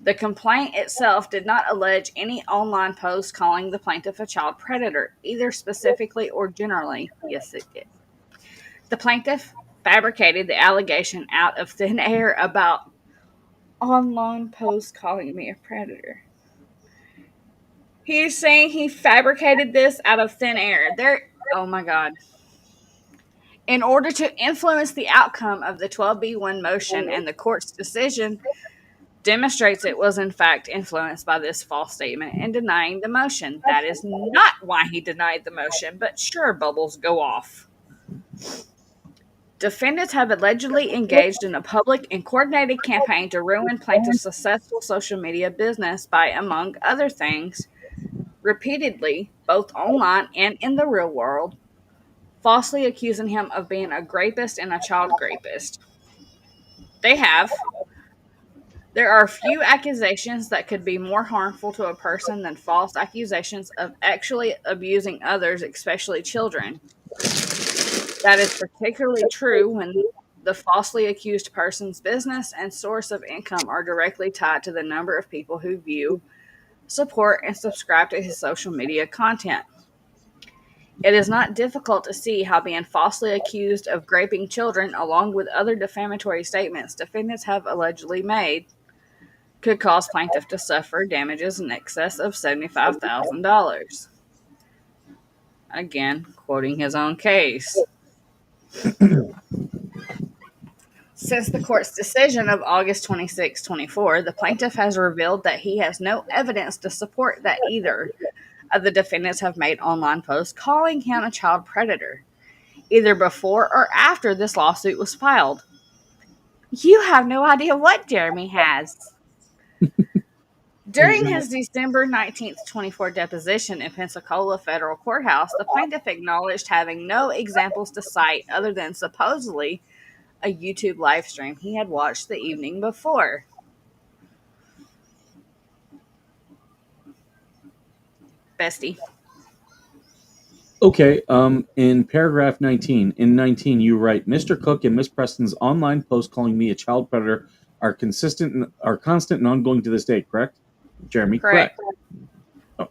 The complaint itself did not allege any online post calling the plaintiff a child predator, either specifically or generally. Yes, it did. The plaintiff fabricated the allegation out of thin air about online posts calling me a predator. He's saying he fabricated this out of thin air. Oh my God. In order to influence the outcome of the 12B1 motion, and the court's decision demonstrates it was in fact influenced by this false statement in denying the motion. That is not why he denied the motion, but sure, bubbles go off. Defendants have allegedly engaged in a public and coordinated campaign to ruin plaintiff's successful social media business by, among other things, repeatedly, both online and in the real world, falsely accusing him of being a rapist and a child rapist. There are few accusations that could be more harmful to a person than false accusations of actually abusing others, especially children. That is particularly true when the falsely accused person's business and source of income are directly tied to the number of people who view, support, and subscribe to his social media content. It is not difficult to see how being falsely accused of raping children, along with other defamatory statements defendants have allegedly made, could cause plaintiff to suffer damages in excess of $75,000. Again, quoting his own case. Since the court's decision of August 26, 24, the plaintiff has revealed that he has no evidence to support that either of the defendants have made online posts calling him a child predator, either before or after this lawsuit was filed. You have no idea what Jeremy has. During his December 19th, 24 deposition in Pensacola Federal Courthouse, the plaintiff acknowledged having no examples to cite other than supposedly a YouTube live stream he had watched the evening before. Bestie. Okay, in paragraph 19, you write, Mr. Cook and Miss Preston's online posts calling me a child predator are constant and ongoing to this day, correct? Jeremy, correct. Oh.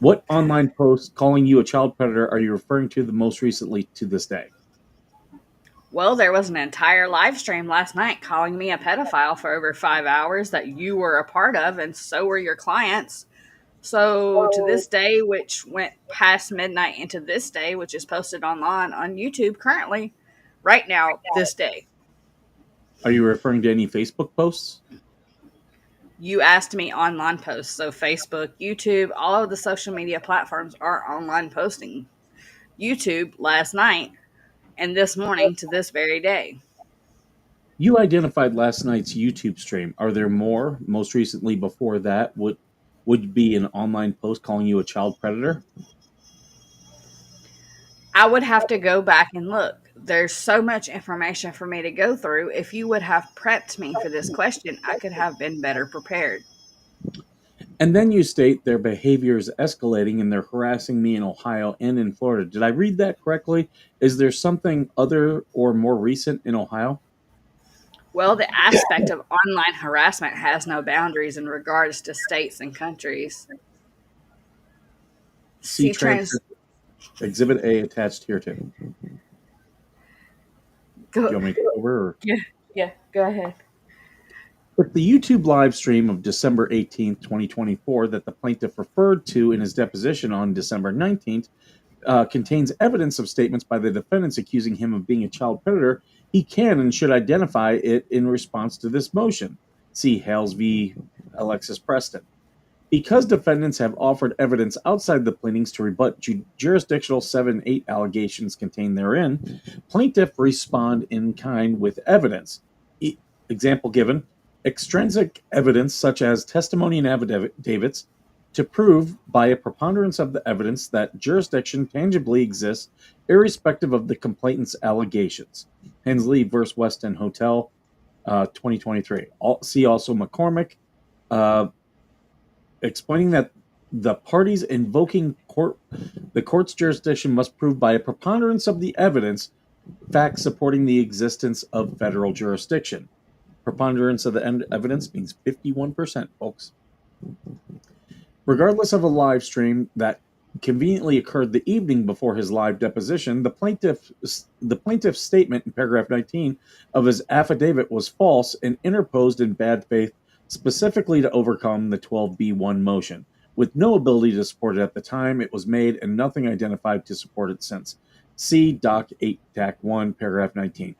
What online posts calling you a child predator are you referring to the most recently to this day? Well, there was an entire live stream last night calling me a pedophile for over 5 hours that you were a part of, and so were your clients. So to this day, which went past midnight into this day, which is posted online on YouTube currently, right now, this day. Are you referring to any Facebook posts? You asked me online posts. So Facebook, YouTube, all of the social media platforms are online posting. YouTube last night and this morning to this very day. You identified last night's YouTube stream. Are there more? Most recently before that would be an online post calling you a child predator? I would have to go back and look. There's so much information for me to go through. If you would have prepped me for this question, I could have been better prepared. And then you state their behavior is escalating and they're harassing me in Ohio and in Florida. Did I read that correctly? Is there something other or more recent in Ohio? Well, the aspect of online harassment has no boundaries in regards to states and countries. See Exhibit A attached here too. Do you want me to go over? Or? Yeah, go ahead. But the YouTube live stream of December 18th, 2024 that the plaintiff referred to in his deposition on December 19th contains evidence of statements by the defendants accusing him of being a child predator. He can and should identify it in response to this motion. See Hales v. Alexis Preston. Because defendants have offered evidence outside the pleadings to rebut jurisdictional 7-8 allegations contained therein, plaintiff respond in kind with evidence. Example given, extrinsic evidence such as testimony and affidavits to prove by a preponderance of the evidence that jurisdiction tangibly exists irrespective of the complainant's allegations. Hensley v. West End Hotel, 2023. See also McCormick, explaining that the parties invoking the court's jurisdiction must prove by a preponderance of the evidence facts supporting the existence of federal jurisdiction. Preponderance of the evidence means 51%, folks. Regardless of a live stream that conveniently occurred the evening before his live deposition, the plaintiff's statement in paragraph 19 of his affidavit was false and interposed in bad faith specifically to overcome the 12B1 motion, with no ability to support it at the time it was made and nothing identified to support it since. See Doc 8 Tac 1, paragraph 19.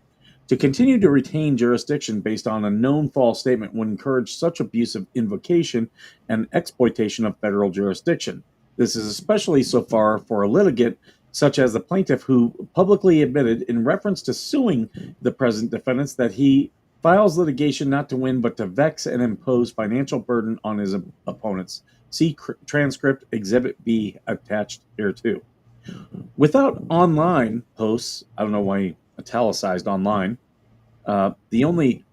To continue to retain jurisdiction based on a known false statement would encourage such abusive invocation and exploitation of federal jurisdiction. This is especially so far for a litigant such as the plaintiff who publicly admitted in reference to suing the present defendants that he files litigation not to win but to vex and impose financial burden on his opponents. See transcript Exhibit B attached here too. Without online posts, I don't know why he italicized online, the only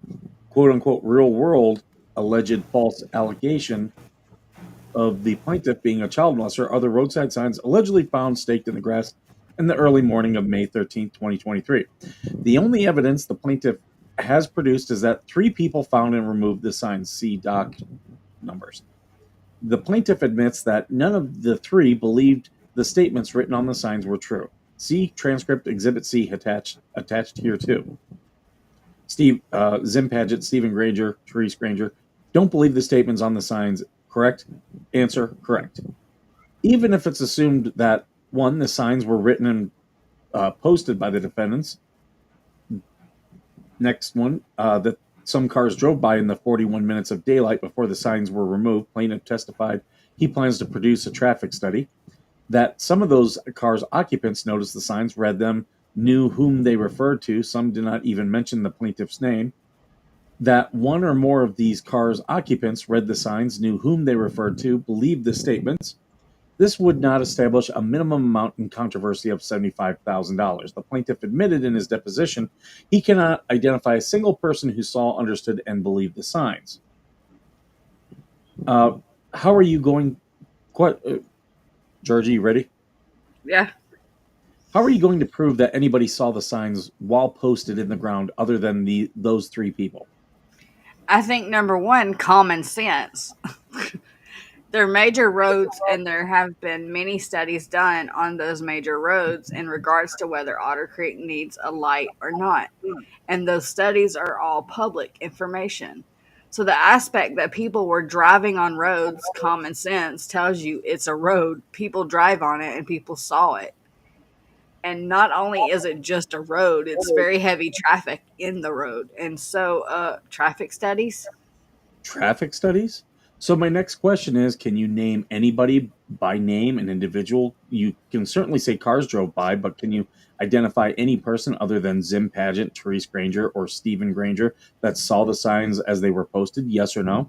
quote-unquote real world alleged false allegation of the plaintiff being a child molester are the roadside signs allegedly found staked in the grass in the early morning of May 13, 2023. The only evidence the plaintiff has produced is that 3 people found and removed the signs. See doc numbers. The plaintiff admits that none of the 3 believed the statements written on the signs were true. See transcript Exhibit C attached here too. Zim Paget, Stephen Granger, Therese Granger don't believe the statements on the signs. Correct? Answer, correct. Even if it's assumed that, 1, the signs were written and posted by the defendants. Next one, that some cars drove by in the 41 minutes of daylight before the signs were removed. Plaintiff testified he plans to produce a traffic study. That some of those cars' occupants noticed the signs, read them, knew whom they referred to. Some did not even mention the plaintiff's name. That 1 or more of these cars' occupants read the signs, knew whom they referred to, believed the statements. This would not establish a minimum amount in controversy of $75,000. The plaintiff admitted in his deposition he cannot identify a single person who saw, understood, and believed the signs. How are you going... Georgie, you ready? Yeah. How are you going to prove that anybody saw the signs while posted in the ground other than those 3 people? I think number 1, common sense. They're major roads, and there have been many studies done on those major roads in regards to whether Otter Creek needs a light or not. And those studies are all public information. So the aspect that people were driving on roads, common sense tells you it's a road. People drive on it and people saw it. And not only is it just a road, it's very heavy traffic in the road. And so traffic studies. Traffic studies? So my next question is, can you name anybody by name, an individual? You can certainly say cars drove by, but can you identify any person other than Zim Paget, Therese Granger, or Stephen Granger that saw the signs as they were posted? Yes or no?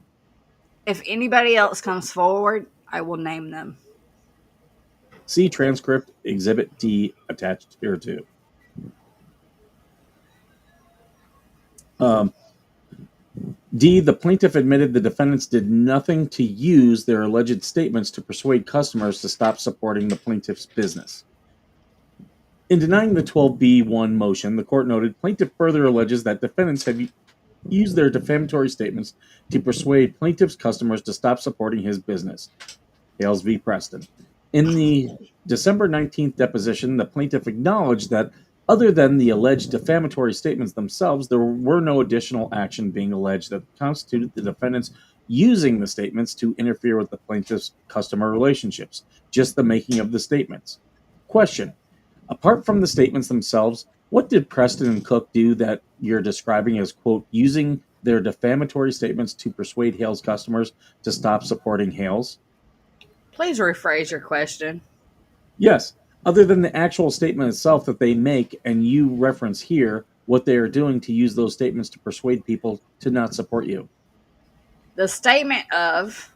If anybody else comes forward, I will name them. See transcript Exhibit D attached here too. D, the plaintiff admitted the defendants did nothing to use their alleged statements to persuade customers to stop supporting the plaintiff's business. In denying the 12B1 motion, the court noted plaintiff further alleges that defendants have used their defamatory statements to persuade plaintiff's customers to stop supporting his business. Hales v. Preston. In the December 19th deposition, the plaintiff acknowledged that other than the alleged defamatory statements themselves, there were no additional action being alleged that constituted the defendants using the statements to interfere with the plaintiff's customer relationships, just the making of the statements. Question: apart from the statements themselves, what did Preston and Cook do that you're describing as, quote, using their defamatory statements to persuade Hales customers to stop supporting Hales? Please rephrase your question. Yes. Other than the actual statement itself that they make, and you reference here, what they are doing to use those statements to persuade people to not support you. The statement of,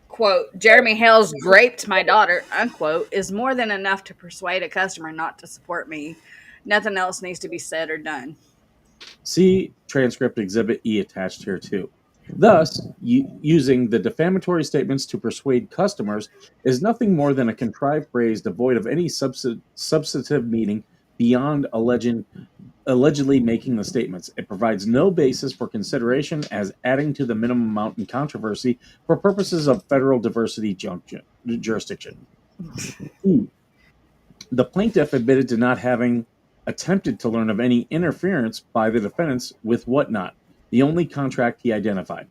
quote, Jeremy Hales raped my daughter, unquote, is more than enough to persuade a customer not to support me. Nothing else needs to be said or done. See transcript Exhibit E attached here too. Thus, using the defamatory statements to persuade customers is nothing more than a contrived phrase devoid of any substantive meaning beyond allegedly making the statements. It provides no basis for consideration as adding to the minimum amount in controversy for purposes of federal diversity jurisdiction. The plaintiff admitted to not having attempted to learn of any interference by the defendants with whatnot, the only contract he identified.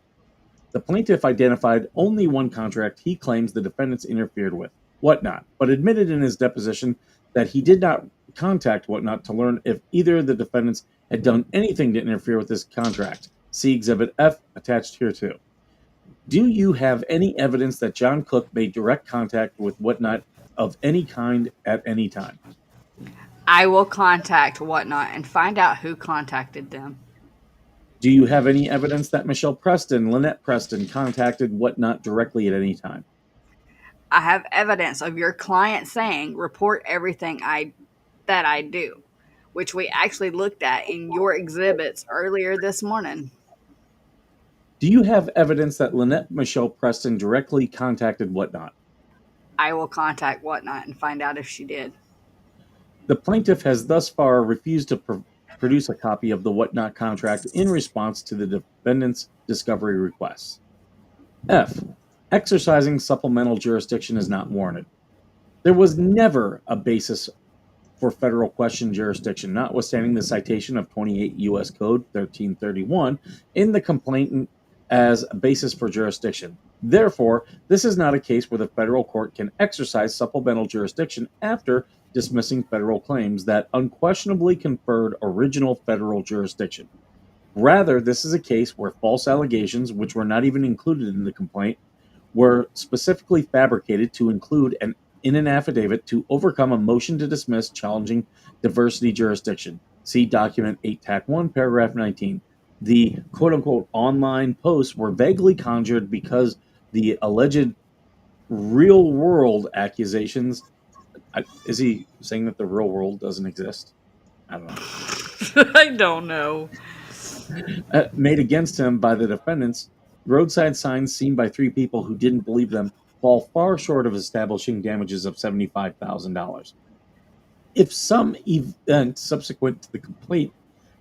The plaintiff identified only one contract he claims the defendants interfered with, whatnot, but admitted in his deposition that he did not contact Whatnot to learn if either of the defendants had done anything to interfere with this contract. See Exhibit F attached here too. Do you have any evidence that John Cook made direct contact with Whatnot of any kind at any time? I will contact Whatnot and find out who contacted them. Do you have any evidence that Michelle Preston, Lynette Preston, contacted Whatnot directly at any time? I have evidence of your client saying, report everything that I do, which we actually looked at in your exhibits earlier this morning. Do you have evidence that Lynette Michelle Preston directly contacted Whatnot? I will contact Whatnot and find out if she did. The plaintiff has thus far refused to produce a copy of the Whatnot contract in response to the defendant's discovery requests. F. Exercising supplemental jurisdiction is not warranted. There was never a basis for federal question jurisdiction, notwithstanding the citation of 28 U.S. Code 1331 in the complainant as a basis for jurisdiction. Therefore, this is not a case where the federal court can exercise supplemental jurisdiction after dismissing federal claims that unquestionably conferred original federal jurisdiction. Rather, this is a case where false allegations, which were not even included in the complaint, were specifically fabricated to include in an affidavit to overcome a motion to dismiss challenging diversity jurisdiction. See document 8-1, paragraph 19. The quote-unquote online posts were vaguely conjured because the alleged real-world accusations. Is he saying that the real world doesn't exist? I don't know. I don't know. Made against him by the defendants, roadside signs seen by three people who didn't believe them fall far short of establishing damages of $75,000. If some event subsequent to the complaint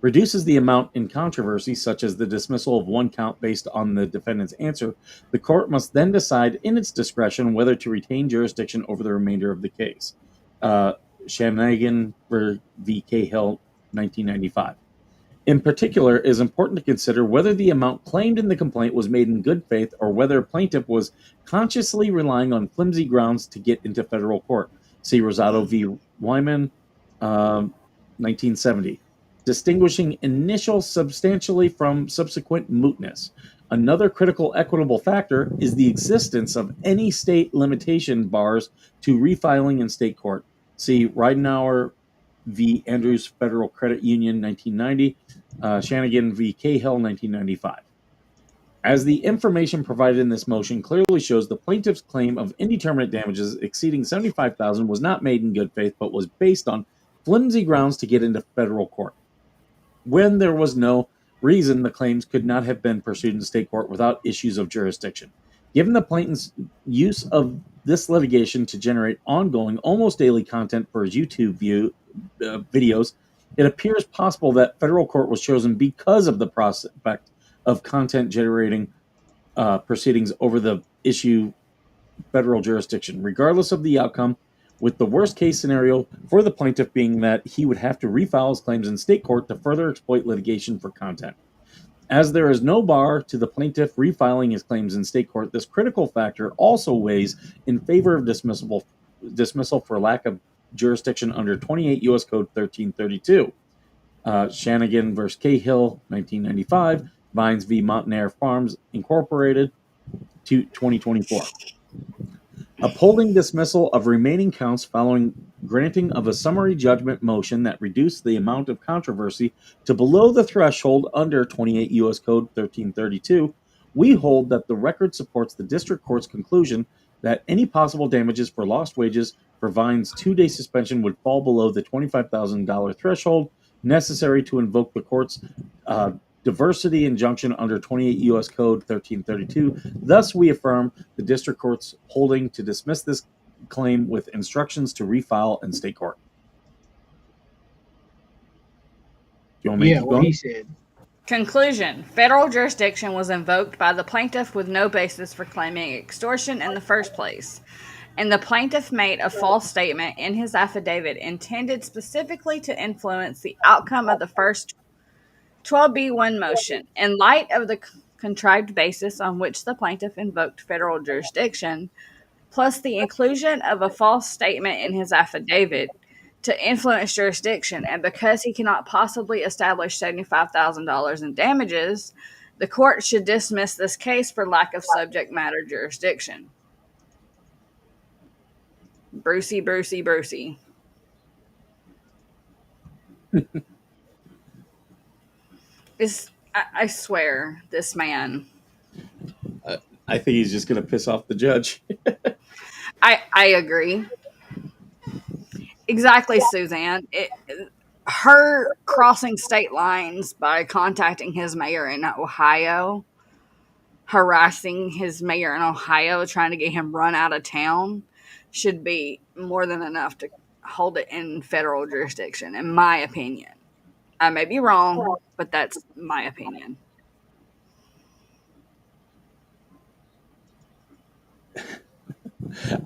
reduces the amount in controversy, such as the dismissal of one count based on the defendant's answer, the court must then decide in its discretion whether to retain jurisdiction over the remainder of the case. Shanagan v. Cahill, 1995. In particular, it is important to consider whether the amount claimed in the complaint was made in good faith or whether a plaintiff was consciously relying on flimsy grounds to get into federal court. See Rosado v. Wyman, 1970. Distinguishing initial substantially from subsequent mootness. Another critical equitable factor is the existence of any state limitation bars to refiling in state court. See Ridenauer v. Andrews Federal Credit Union, 1990, Shanagan v. Cahill, 1995. As the information provided in this motion clearly shows, the plaintiff's claim of indeterminate damages exceeding $75,000 was not made in good faith, but was based on flimsy grounds to get into federal court, when there was no reason the claims could not have been pursued in state court without issues of jurisdiction. Given the plaintiff's use of this litigation to generate ongoing, almost daily content for his YouTube videos, it appears possible that federal court was chosen because of the prospect of content generating proceedings over the issue federal jurisdiction, regardless of the outcome, with the worst case scenario for the plaintiff being that he would have to refile his claims in state court to further exploit litigation for content. As there is no bar to the plaintiff refiling his claims in state court, this critical factor also weighs in favor of dismissal for lack of jurisdiction under 28 U.S. Code 1332. Shanagan v. Cahill, 1995, Vines v. Mountainair Farms, Incorporated, 2024. Upholding dismissal of remaining counts following granting of a summary judgment motion that reduced the amount of controversy to below the threshold under 28 U.S. Code 1332, we hold that the record supports the district court's conclusion that any possible damages for lost wages for Vine's 2-day suspension would fall below the $25,000 threshold necessary to invoke the court's diversity injunction under 28 U.S. Code 1332. Thus, we affirm the district court's holding to dismiss this claim with instructions to refile in state court. You want me to keep what going? he said. Conclusion. Federal jurisdiction was invoked by the plaintiff with no basis for claiming extortion in the first place, and the plaintiff made a false statement in his affidavit intended specifically to influence the outcome of the first 12B1 motion. In light of the contrived basis on which the plaintiff invoked federal jurisdiction, plus the inclusion of a false statement in his affidavit to influence jurisdiction, and because he cannot possibly establish $75,000 in damages, the court should dismiss this case for lack of subject matter jurisdiction. Brucey, Brucey, Brucey. I swear, this man. I think he's just going to piss off the judge. I agree. Exactly, Suzanne. Her crossing state lines by contacting his mayor in Ohio, harassing his mayor in Ohio, trying to get him run out of town, should be more than enough to hold it in federal jurisdiction, in my opinion. I may be wrong, but that's my opinion.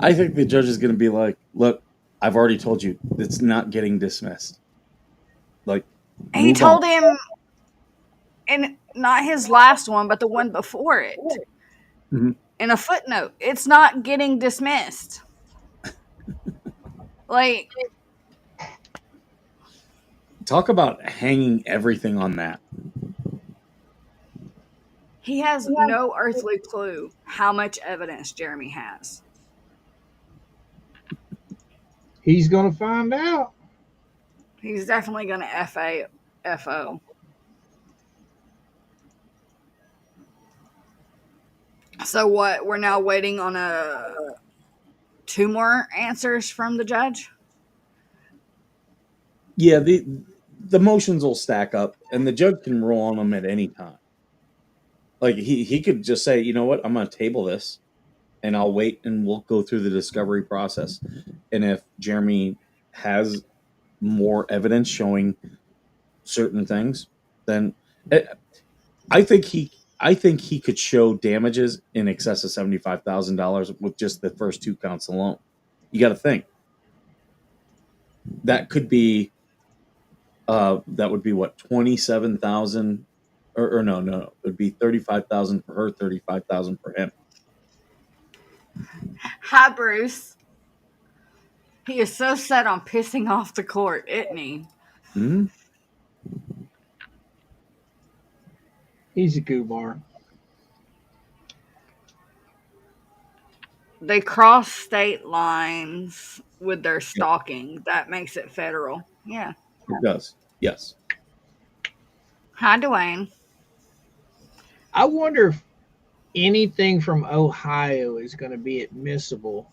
I think the judge is going to be like, look, I've already told you it's not getting dismissed. Like, he told him, and not his last one, but the one before it, in a footnote, it's not getting dismissed. Like, talk about hanging everything on that. He has no earthly clue how much evidence Jeremy has. He's going to find out. He's definitely going to FO. So what? We're now waiting on 2 more answers from the judge? Yeah, the motions will stack up, and the judge can rule on them at any time. Like, he could just say, you know what, I'm going to table this, and I'll wait, and we'll go through the discovery process. And if Jeremy has more evidence showing certain things, then I think he could show damages in excess of $75,000 with just the first 2 counts alone. You got to think that could be that would be what, 27,000 or no, it would be 35,000 for her, 35,000 for him. Hi, Bruce. He is so set on pissing off the court, isn't he? Mm-hmm. He's a goobar. They cross state lines with their stalking. Yep. That makes it federal. Yeah. It does. Yes. Hi, Dwayne. I wonder if anything from Ohio is going to be admissible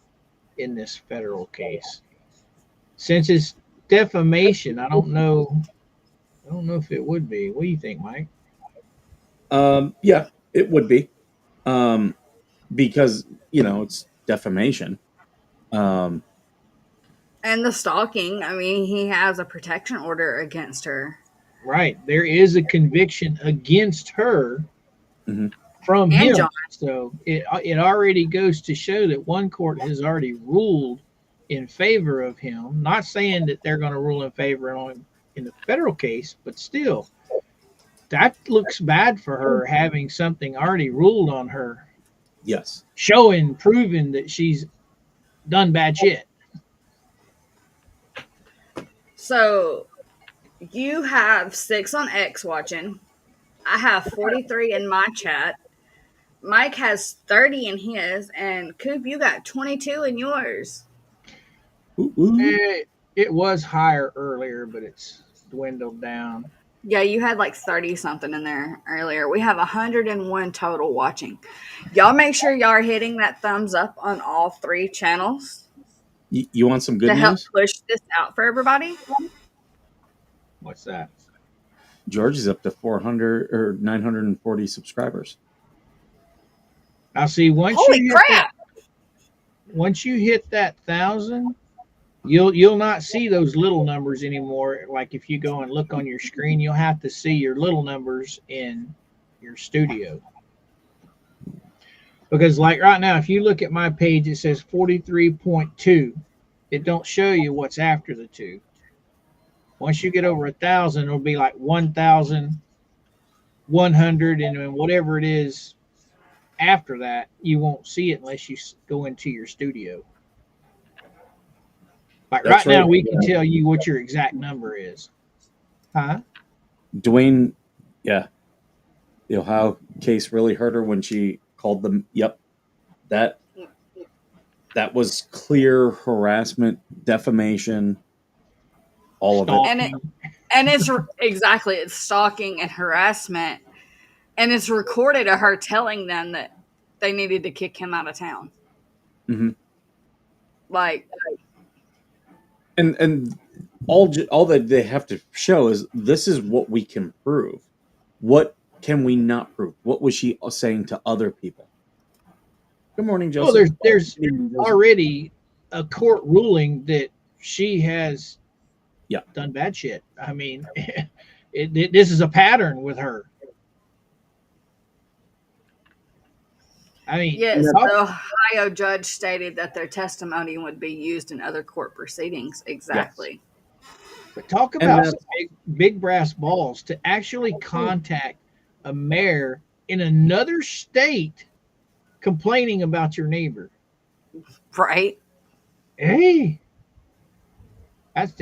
in this federal case. Since it's defamation, I don't know if it would be. What do you think, Mike? Yeah, it would be. Because, it's defamation. And the stalking, I mean, he has a protection order against her. Right. There is a conviction against her from him. John. So it already goes to show that one court has already ruled in favor of him. Not saying that they're going to rule in favor of him in the federal case, but still, that looks bad for her, having something already ruled on her. Yes. Proving that she's done bad shit. So you have 6 on X watching. I have 43 in my chat. Mike has 30 in his, and Coop, you got 22 in yours. It was higher earlier, but it's dwindled down. Yeah, you had like 30 something in there earlier. We have 101 total watching. Y'all make sure y'all are hitting that thumbs up on all 3 channels. You want some good news? To help push this out for everybody? What's that? George is up to 400 or 940 subscribers. I see. Once you hit that 1,000, you'll not see those little numbers anymore. Like if you go and look on your screen, you'll have to see your little numbers in your studio. Because like right now, if you look at my page, it says 43.2. It don't show you what's after the 2. Once you get over 1,000, it'll be like 1,100, and then whatever it is after that, you won't see it unless you go into your studio. Like That's right now, right. we can tell you what your exact number is. Huh? Dwayne, yeah, the Ohio case really hurt her when she called them. Yep, that that was clear harassment, defamation, all of it. And it Stalking. and it's stalking and harassment, and it's recorded of her telling them that they needed to kick him out of town. Hmm. Like, And all that they have to show is this is what we can prove. What can we not prove? What was she saying to other people? Good morning, Well, Joseph. there's already a court ruling that she has Yeah. done bad shit. I mean, this is a pattern with her. I mean, yes, the Ohio judge stated that their testimony would be used in other court proceedings. Exactly. but talk And about that's some big brass balls to actually contact a mayor in another state complaining about your neighbor. Right? Hey, that's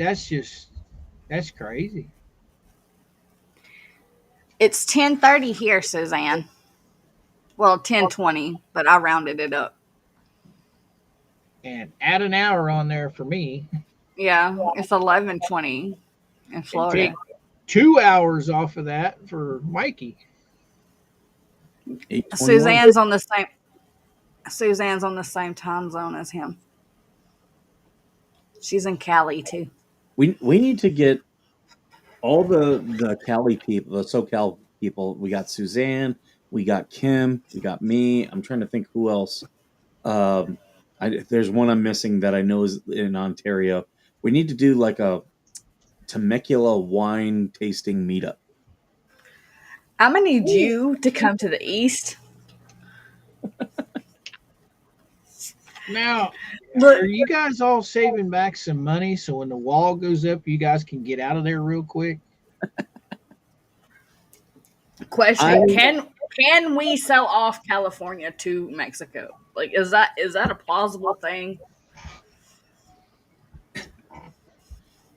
crazy. It's 10:30 here, Suzanne. Well, 10:20, but I rounded it up. And add an hour on there for me, Yeah, it's 11:20 in and Florida. take 2 hours off of that for Mikey. 8:21. Suzanne's on the same time zone as him. She's in Cali too. We need to get all the Cali people, the SoCal people. We got Suzanne, we got Kim, we got me. I'm trying to think who else. There's one I'm missing that I know is in Ontario. We need to do like a Temecula wine tasting meetup. I'm gonna need you to come to the east. Now, Look, are you guys all saving back some money so when the wall goes up, you guys can get out of there real quick? question: Can we sell off California to Mexico? Like, is that a plausible thing?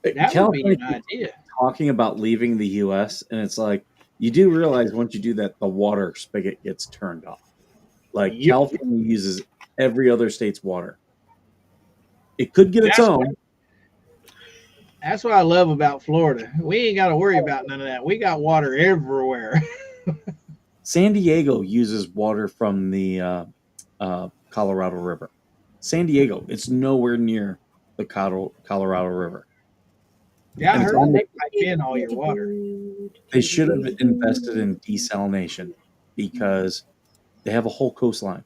That would be an idea. Talking about leaving the U.S. and it's like you do realize once you do that, the water spigot gets turned off. Like Yep. California uses every other state's water. It could get its That's own. That's what I love about Florida. We ain't got to worry about none of that. We got water everywhere. San Diego uses water from the Colorado River. San Diego, it's nowhere near the Colorado River. Yeah, I And it's heard only- they pipe in all your water. They should have invested in desalination because they have a whole coastline.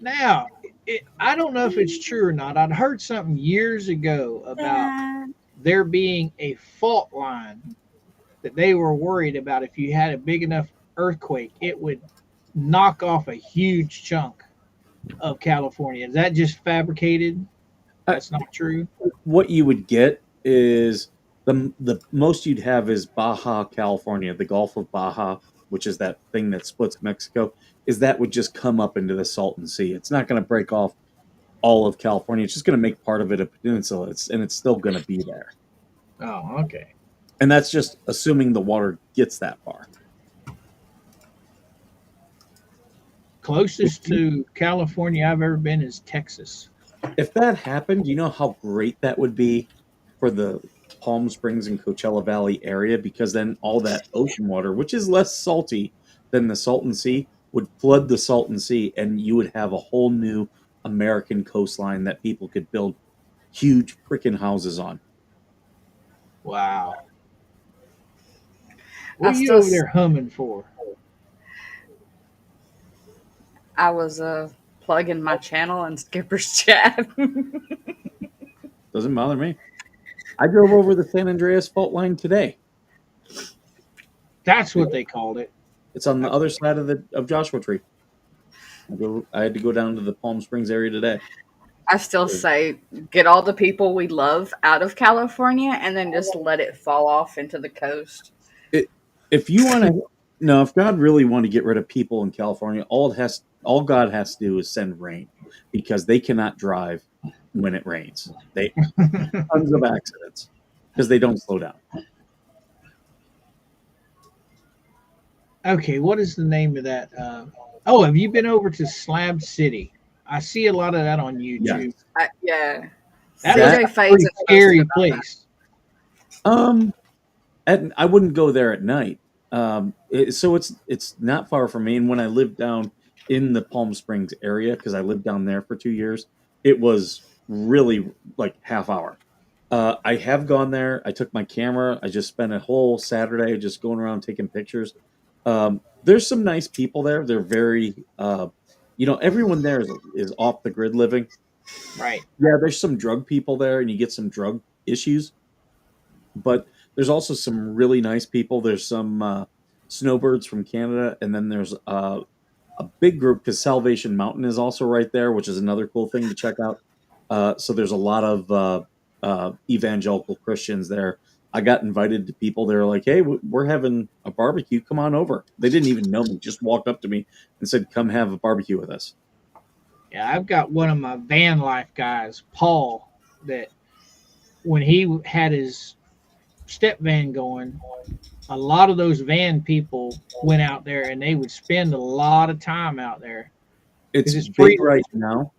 Now, I don't know if it's true or not. I'd heard something years ago about there being a fault line that they were worried about. If you had a big enough earthquake, it would knock off a huge chunk of California. Is that just fabricated? That's not true. What you would get is the most you'd have is Baja California, the Gulf of Baja, which is that thing that splits Mexico, is that would just come up into the Salton Sea. It's not going to break off all of California. It's just going to make part of it a peninsula. It's still going to be there. Oh, okay. And that's just assuming the water gets that far. Closest to California I've ever been is Texas. If that happened, you know how great that would be for the Palm Springs and Coachella Valley area, because then all that ocean water, which is less salty than the Salton Sea, would flood the Salton Sea, and you would have a whole new American coastline that people could build huge freaking houses on. Wow. What are you over there humming for? I was plugging my channel in Skipper's chat. Doesn't bother me. I drove over the San Andreas fault line today. That's what they called it. It's on the other side of Joshua Tree. I had to go down to the Palm Springs area today. I still say get all the people we love out of California and then just let it fall off into the coast. If you want to, no, if God really want to get rid of people in California, all God has to do is send rain, because they cannot drive when it rains. They tons of accidents because they don't slow down. Okay, what is the name of that? Oh, have you been over to Slab City? I see a lot of that on Yes. YouTube. Yeah. That That- is CJ a Faison pretty posted scary about that. place. I wouldn't go there at night. So it's not far from me. And when I lived down in the Palm Springs area, because I lived down there for 2 years, it was really like half hour. I have gone there. I took my camera. I just spent a whole Saturday just going around taking pictures. There's some nice people there. They're very, everyone there is off the grid living. Right. Yeah, there's some drug people there, and you get some drug issues. But there's also some really nice people. There's some snowbirds from Canada, and then there's a big group because Salvation Mountain is also right there, which is another cool thing to check out. So there's a lot of evangelical Christians there. I got invited to people. They're like, "Hey, we're having a barbecue. Come on over." They didn't even know me; just walked up to me and said, "Come have a barbecue with us." Yeah, I've got one of my van life guys, Paul, that when he had his step van going, a lot of those van people went out there and they would spend a lot of time out there. It's It's big free. right now,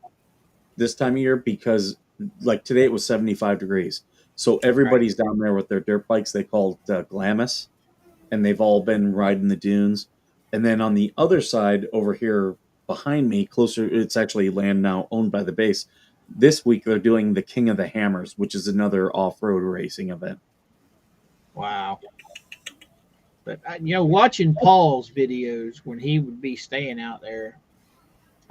this time of year, because like today it was 75 degrees. So Right. everybody's down there with their dirt bikes. They call it Glamis, and they've all been riding the dunes. And then on the other side over here behind me, closer, it's actually land now owned by the base. This week they're doing the King of the Hammers, which is another off-road racing event. Wow. But watching Paul's videos when he would be staying out there,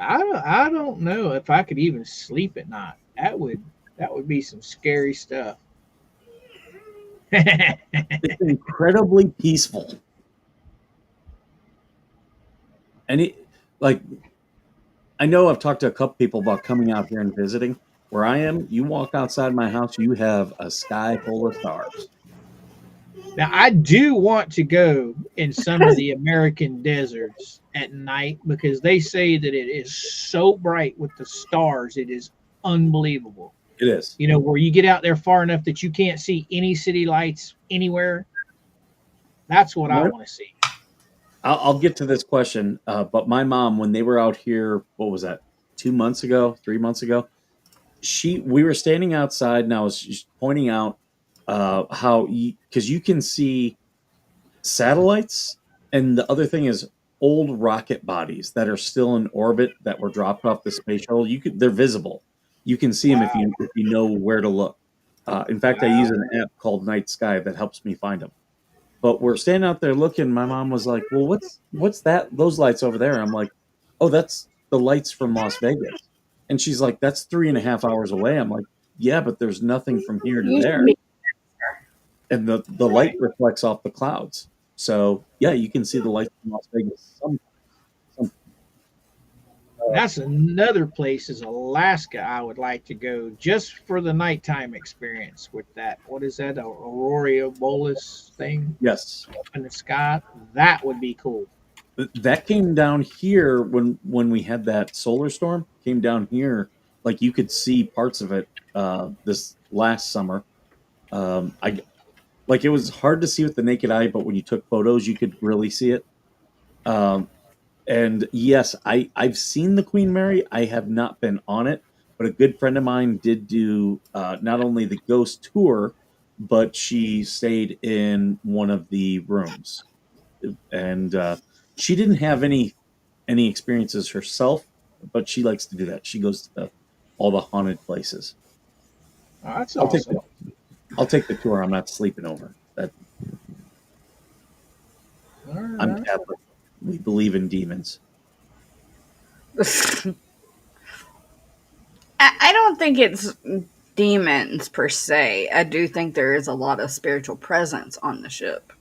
I don't know if I could even sleep at night. That would be some scary stuff. It's incredibly peaceful. And like, I know I've talked to a couple people about coming out here and visiting. Where I am, you walk outside my house, you have a sky full of stars. Now, I do want to go in some of the American deserts at night because they say that it is so bright with the stars. It is unbelievable. It is. Where you get out there far enough that you can't see any city lights anywhere. That's what I want to see. I'll get to this question, but my mom, when they were out here, what was that, 2 months ago, 3 months ago, we were standing outside, and I was just pointing out how, because you can see satellites, and the other thing is old rocket bodies that are still in orbit that were dropped off the space shuttle. They're visible. You can see them if you know where to look. In fact, I use an app called Night Sky that helps me find them. But we're standing out there looking. My mom was like, "Well, what's that? Those lights over there?" I'm like, "Oh, that's the lights from Las Vegas." And she's like, "That's 3.5 hours away." I'm like, "Yeah, but there's nothing from here to there." And the light reflects off the clouds. So yeah, you can see the lights from Las Vegas. That's another place is Alaska I would like to go just for the nighttime experience with that. What is that? Aurora borealis thing Yes, up in the sky? That would be cool. that came down here when we had that solar storm. Came down here, you could see parts of it this last summer. I Like, it was hard to see with the naked eye, but when you took photos, you could really see it. Um, and yes, I've seen the Queen Mary. I have not been on it, but a good friend of mine did do not only the ghost tour, but she stayed in one of the rooms, and she didn't have any experiences herself, but she likes to do that. She goes to all the haunted places. Oh, that's I'll take awesome. I'll take the tour. I'm not sleeping over. All I'm right. Catholic. We believe in demons. I don't think it's demons per se. I do think there is a lot of spiritual presence on the ship.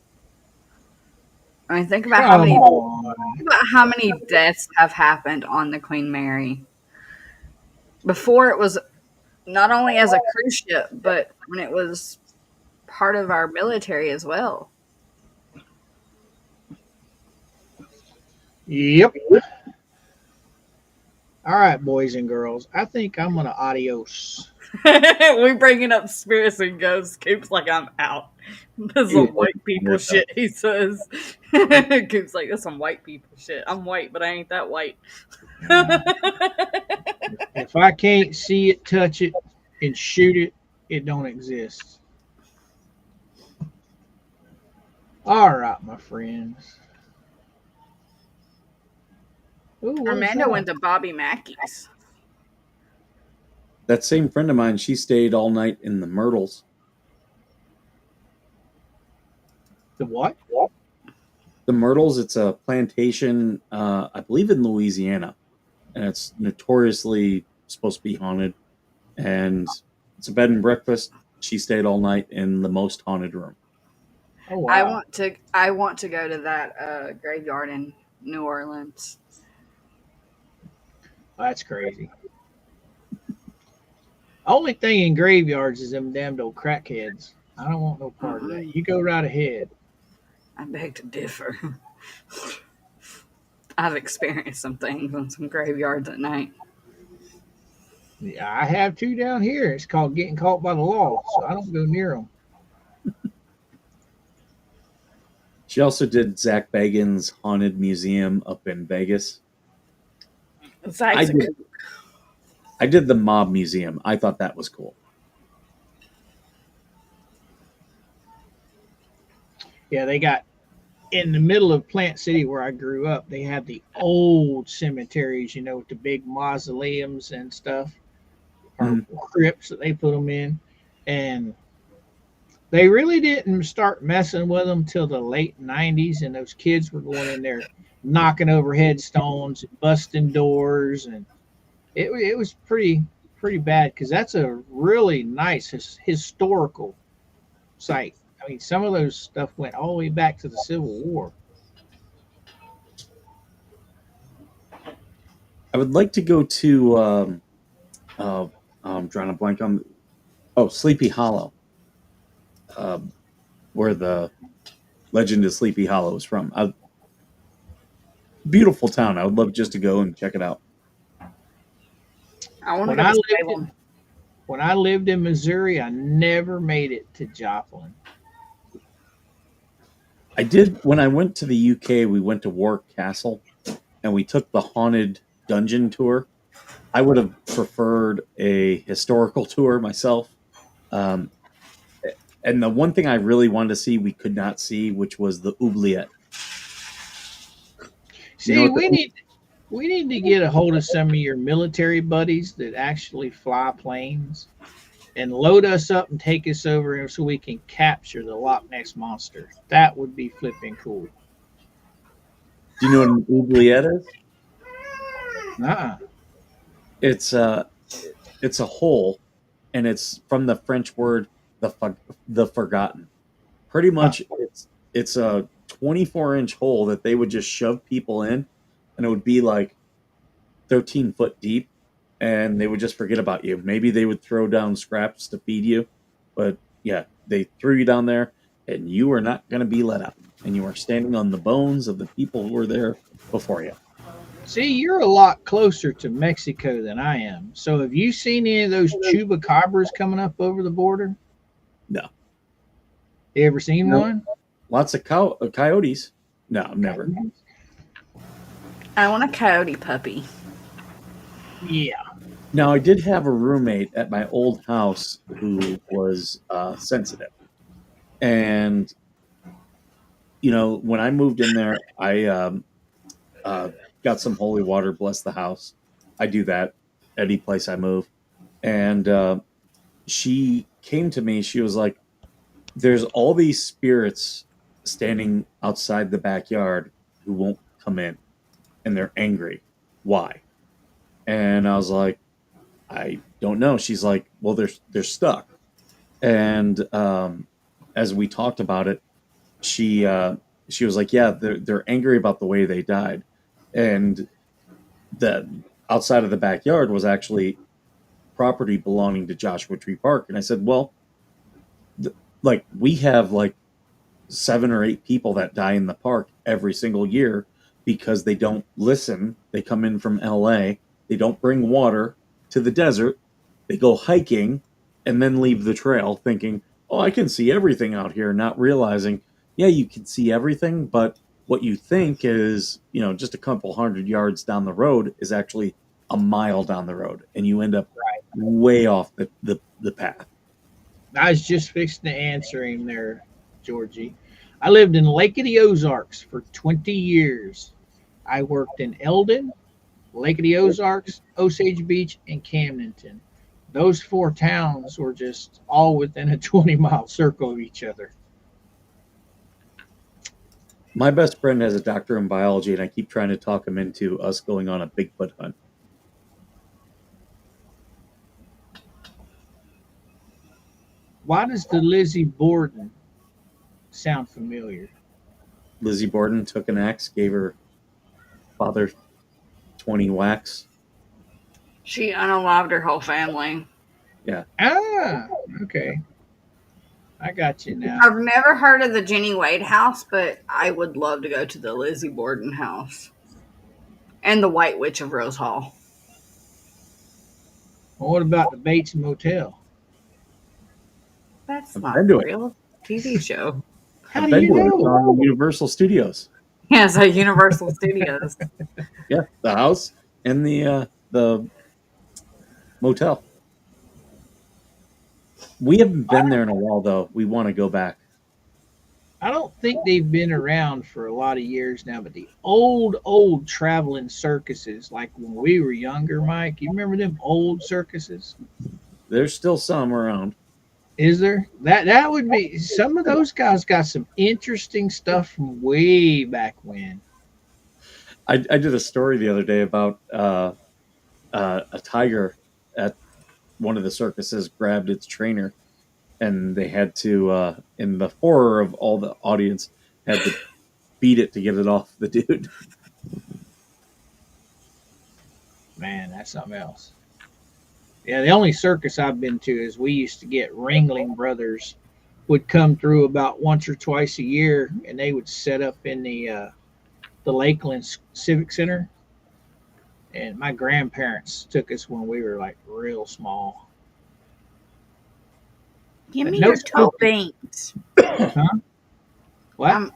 I mean, think about Come on. how many deaths have happened on the Queen Mary. Before it was not only as a cruise ship, but when it was part of our military as well. Yep. All right, boys and girls. I think I'm gonna adios. We bringing up spirits and ghosts. Coop's like, I'm out. That's some white people shit, he says. Coop's like, that's some white people shit. I'm white, but I ain't that white. If I can't see it, touch it, and shoot it, it don't exist. All right, my friends. Ooh, what is Armando that? went to Bobby Mackey's. That same friend of mine, she stayed all night in the Myrtles. The what? The Myrtles, it's a plantation, I believe in Louisiana, and it's notoriously supposed to be haunted. And it's a bed and breakfast. She stayed all night in the most haunted room. Oh wow. I want to go to that graveyard in New Orleans. That's crazy. Only thing in graveyards is them damned old crackheads. I don't want no part of that. You go right ahead. I beg to differ. I've experienced some things on some graveyards at night. Yeah, I have two down here. It's called getting caught by the law, so I don't go near them. She also did Zach Bagans' Haunted Museum up in Vegas. I did the Mob Museum. I thought that was cool. Yeah, they got in the middle of Plant City where I grew up, they have the old cemeteries, with the big mausoleums and stuff, or crypts that they put them in. And they really didn't start messing with them till the late 90s, and those kids were going in there knocking over headstones, busting doors, and it was pretty bad because that's a really nice historical site. I mean, some of those stuff went all the way back to the Civil War. I would like to go to I'm drawing a blank on Sleepy Hollow, where the Legend of Sleepy Hollow is from. Beautiful town. I would love just to go and check it out. I want to go to Salem. When I lived in Missouri, I never made it to Joplin. I did when I went to the UK. We went to Warwick Castle, and we took the haunted dungeon tour. I would have preferred a historical tour myself. And the one thing I really wanted to see, we could not see, which was the oubliette. See, we need to get a hold of some of your military buddies that actually fly planes and load us up and take us over so we can capture the Loch Ness Monster. That would be flipping cool. Do you know what an oubliette is? Uh-uh. It's a hole, and it's from the French word the forgotten. Pretty much, it's a 24-inch hole that they would just shove people in, and it would be like 13 foot deep, and they would just forget about you. Maybe they would throw down scraps to feed you, but yeah, they threw you down there, and you are not going to be let out, and you are standing on the bones of the people who were there before you. See, you're a lot closer to Mexico than I am. So have you seen any of those chupacabras coming up over the border? No. You ever seen one? Lots of coyotes. No, never. I want a coyote puppy. Yeah. Now, I did have a roommate at my old house who was sensitive. And, when I moved in there, I got some holy water, bless the house. I do that any place I move. And she came to me. She was like, there's all these spirits standing outside the backyard who won't come in. And they're angry. Why? And I was like, I don't know. She's like, well, they're stuck. And as we talked about it, she was like, yeah, they're angry about the way they died. And the outside of the backyard was actually property belonging to Joshua Tree Park. And I said, well, we have 7 or 8 people that die in the park every single year because they don't listen. They come in from LA. They don't bring water to the desert. They go hiking and then leave the trail thinking, oh, I can see everything out here, not realizing, yeah, you can see everything, but what you think is, just a couple hundred yards down the road is actually a mile down the road, and you end up way off the path. I was just fixing to answer him there, Georgie. I lived in Lake of the Ozarks for 20 years. I worked in Eldon, Lake of the Ozarks, Osage Beach, and Camdenton. Those four towns were just all within a 20-mile circle of each other. My best friend has a doctorate in biology, and I keep trying to talk him into us going on a Bigfoot hunt. Why does the Lizzie Borden sound familiar? Lizzie Borden took an axe, gave her father 20 whacks. She unalived her whole family. Yeah. Ah, okay. I got you now. I've never heard of the Jenny Wade house, but I would love to go to the Lizzie Borden house. And the White Witch of Rose Hall. Well, what about the Bates Motel? That's I've not been to a it. real TV show. How I've do you been to it. know? It's on Universal Studios. Yeah, so Universal Studios. Yeah, the house and the motel. We haven't been there in a while, though. We want to go back. I don't think they've been around for a lot of years now, but the old traveling circuses, like when we were younger, Mike, you remember them old circuses? There's still some around. Is there? That would be, some of those guys got some interesting stuff from way back when. I did a story the other day about a tiger at one of the circuses grabbed its trainer, and they had to, in the horror of all the audience, had to beat it to get it off the dude. Man, that's something else. Yeah, the only circus I've been to is we used to get Ringling Brothers would come through about once or twice a year, and they would set up in the Lakeland Civic Center. And my grandparents took us when we were like real small. Give But me no your toe smoking. beans. Huh? What?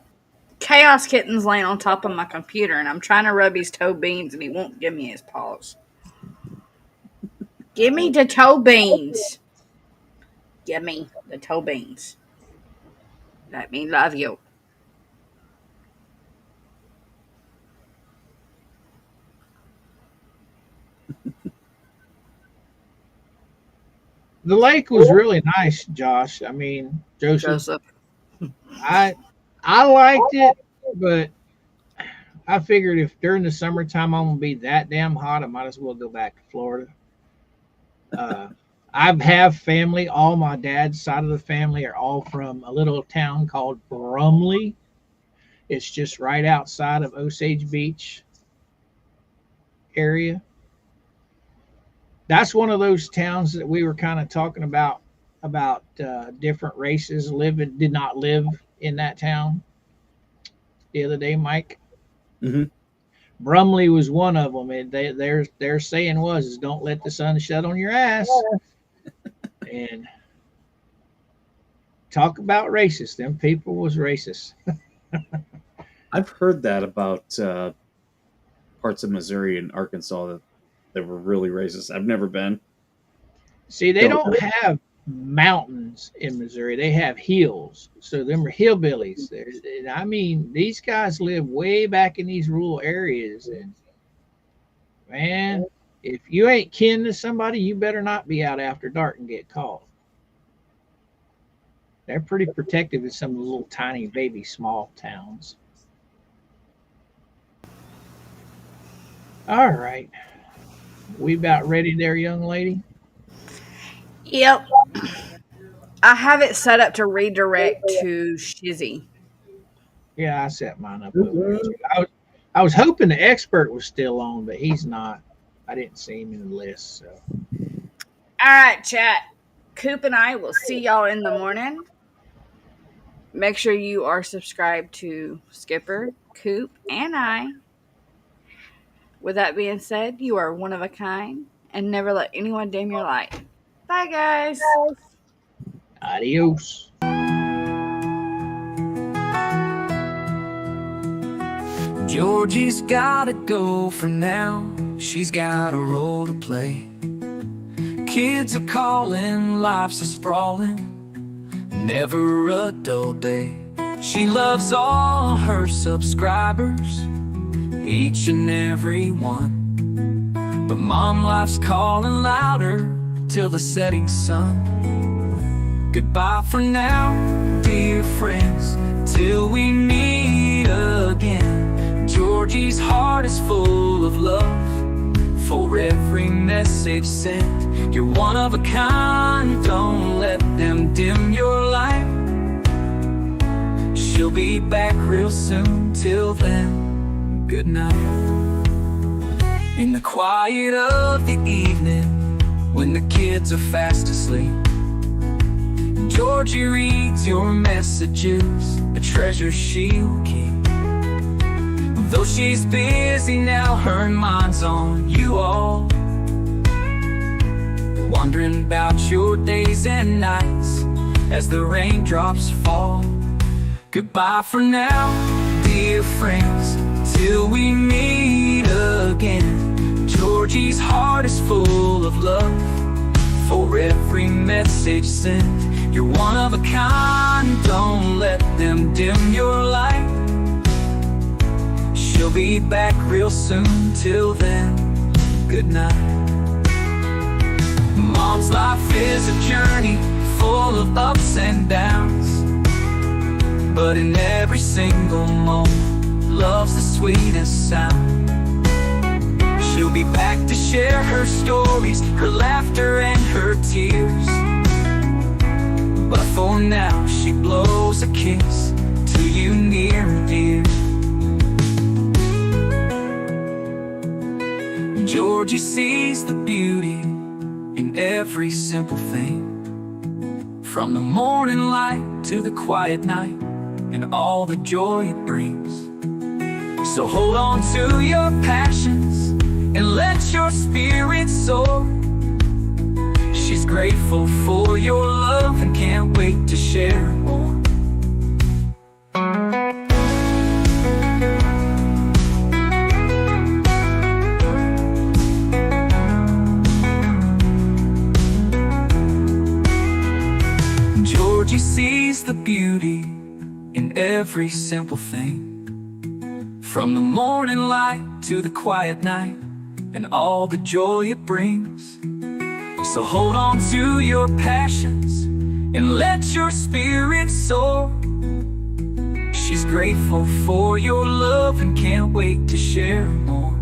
Chaos Kitten's laying on top of my computer, and I'm trying to rub his toe beans, and he won't give me his paws. Give me the toe beans. Give me the toe beans. Let me love you. The lake was really nice, Josh. I mean, Joseph. I liked it, but I figured if during the summertime I'm gonna be that damn hot, I might as well go back to Florida. I have family. All my dad's side of the family are all from a little town called Brumley. It's just right outside of Osage Beach area. That's one of those towns that we were kind of talking about different races did not live in that town the other day, Mike. Mm-hmm. Brumley was one of them, and their saying was is don't let the sun shut on your ass. And talk about racist. Them people was racist. I've heard that about parts of Missouri and Arkansas that were really racist. I've never been. See, they don't have mountains in Missouri. They have hills. So them are hillbillies. I mean, these guys live way back in these rural areas. And man, if you ain't kin to somebody, you better not be out after dark and get caught. They're pretty protective in some of the little tiny baby small towns. All right. We about ready there, young lady? Yep. I have it set up to redirect to Shizzy. Yeah, I set mine up over there too. I was hoping the expert was still on, but he's not. I didn't see him in the list. So. All right, chat. Coop and I will see y'all in the morning. Make sure you are subscribed to Skipper, Coop, and I. With that being said, you are one of a kind, and never let anyone dim your light. Bye, guys. Adios. Georgie's gotta go for now. She's got a role to play. Kids are calling, life's a sprawling, never a dull day. She loves all her subscribers, each and every one. But mom, life's calling louder till the setting sun. Goodbye for now, dear friends, till we meet again. Georgie's heart is full of love for every message sent. You're one of a kind, don't let them dim your light. She'll be back real soon, till then, good night. In the quiet of the evening, when the kids are fast asleep, Georgie reads your messages, a treasure she'll keep. Though she's busy now, her mind's on you all, wondering about your days and nights as the raindrops fall. Goodbye for now, dear friends, till we meet again. Georgie's heart is full of love for every message sent. You're one of a kind, don't let them dim your light. She'll be back real soon, till then, good night. Mom's life is a journey full of ups and downs, but in every single moment, love's the sweetest sound. She'll be back to share her stories, her laughter and her tears. But for now, she blows a kiss to you near and dear. Georgie sees the beauty in every simple thing, from the morning light to the quiet night, and all the joy it brings. So hold on to your passions and let your spirit soar. She's grateful for your love and can't wait to share more. Georgie sees the beauty in every simple thing, from the morning light to the quiet night, and all the joy it brings. So hold on to your passions and let your spirit soar. She's grateful for your love and can't wait to share more.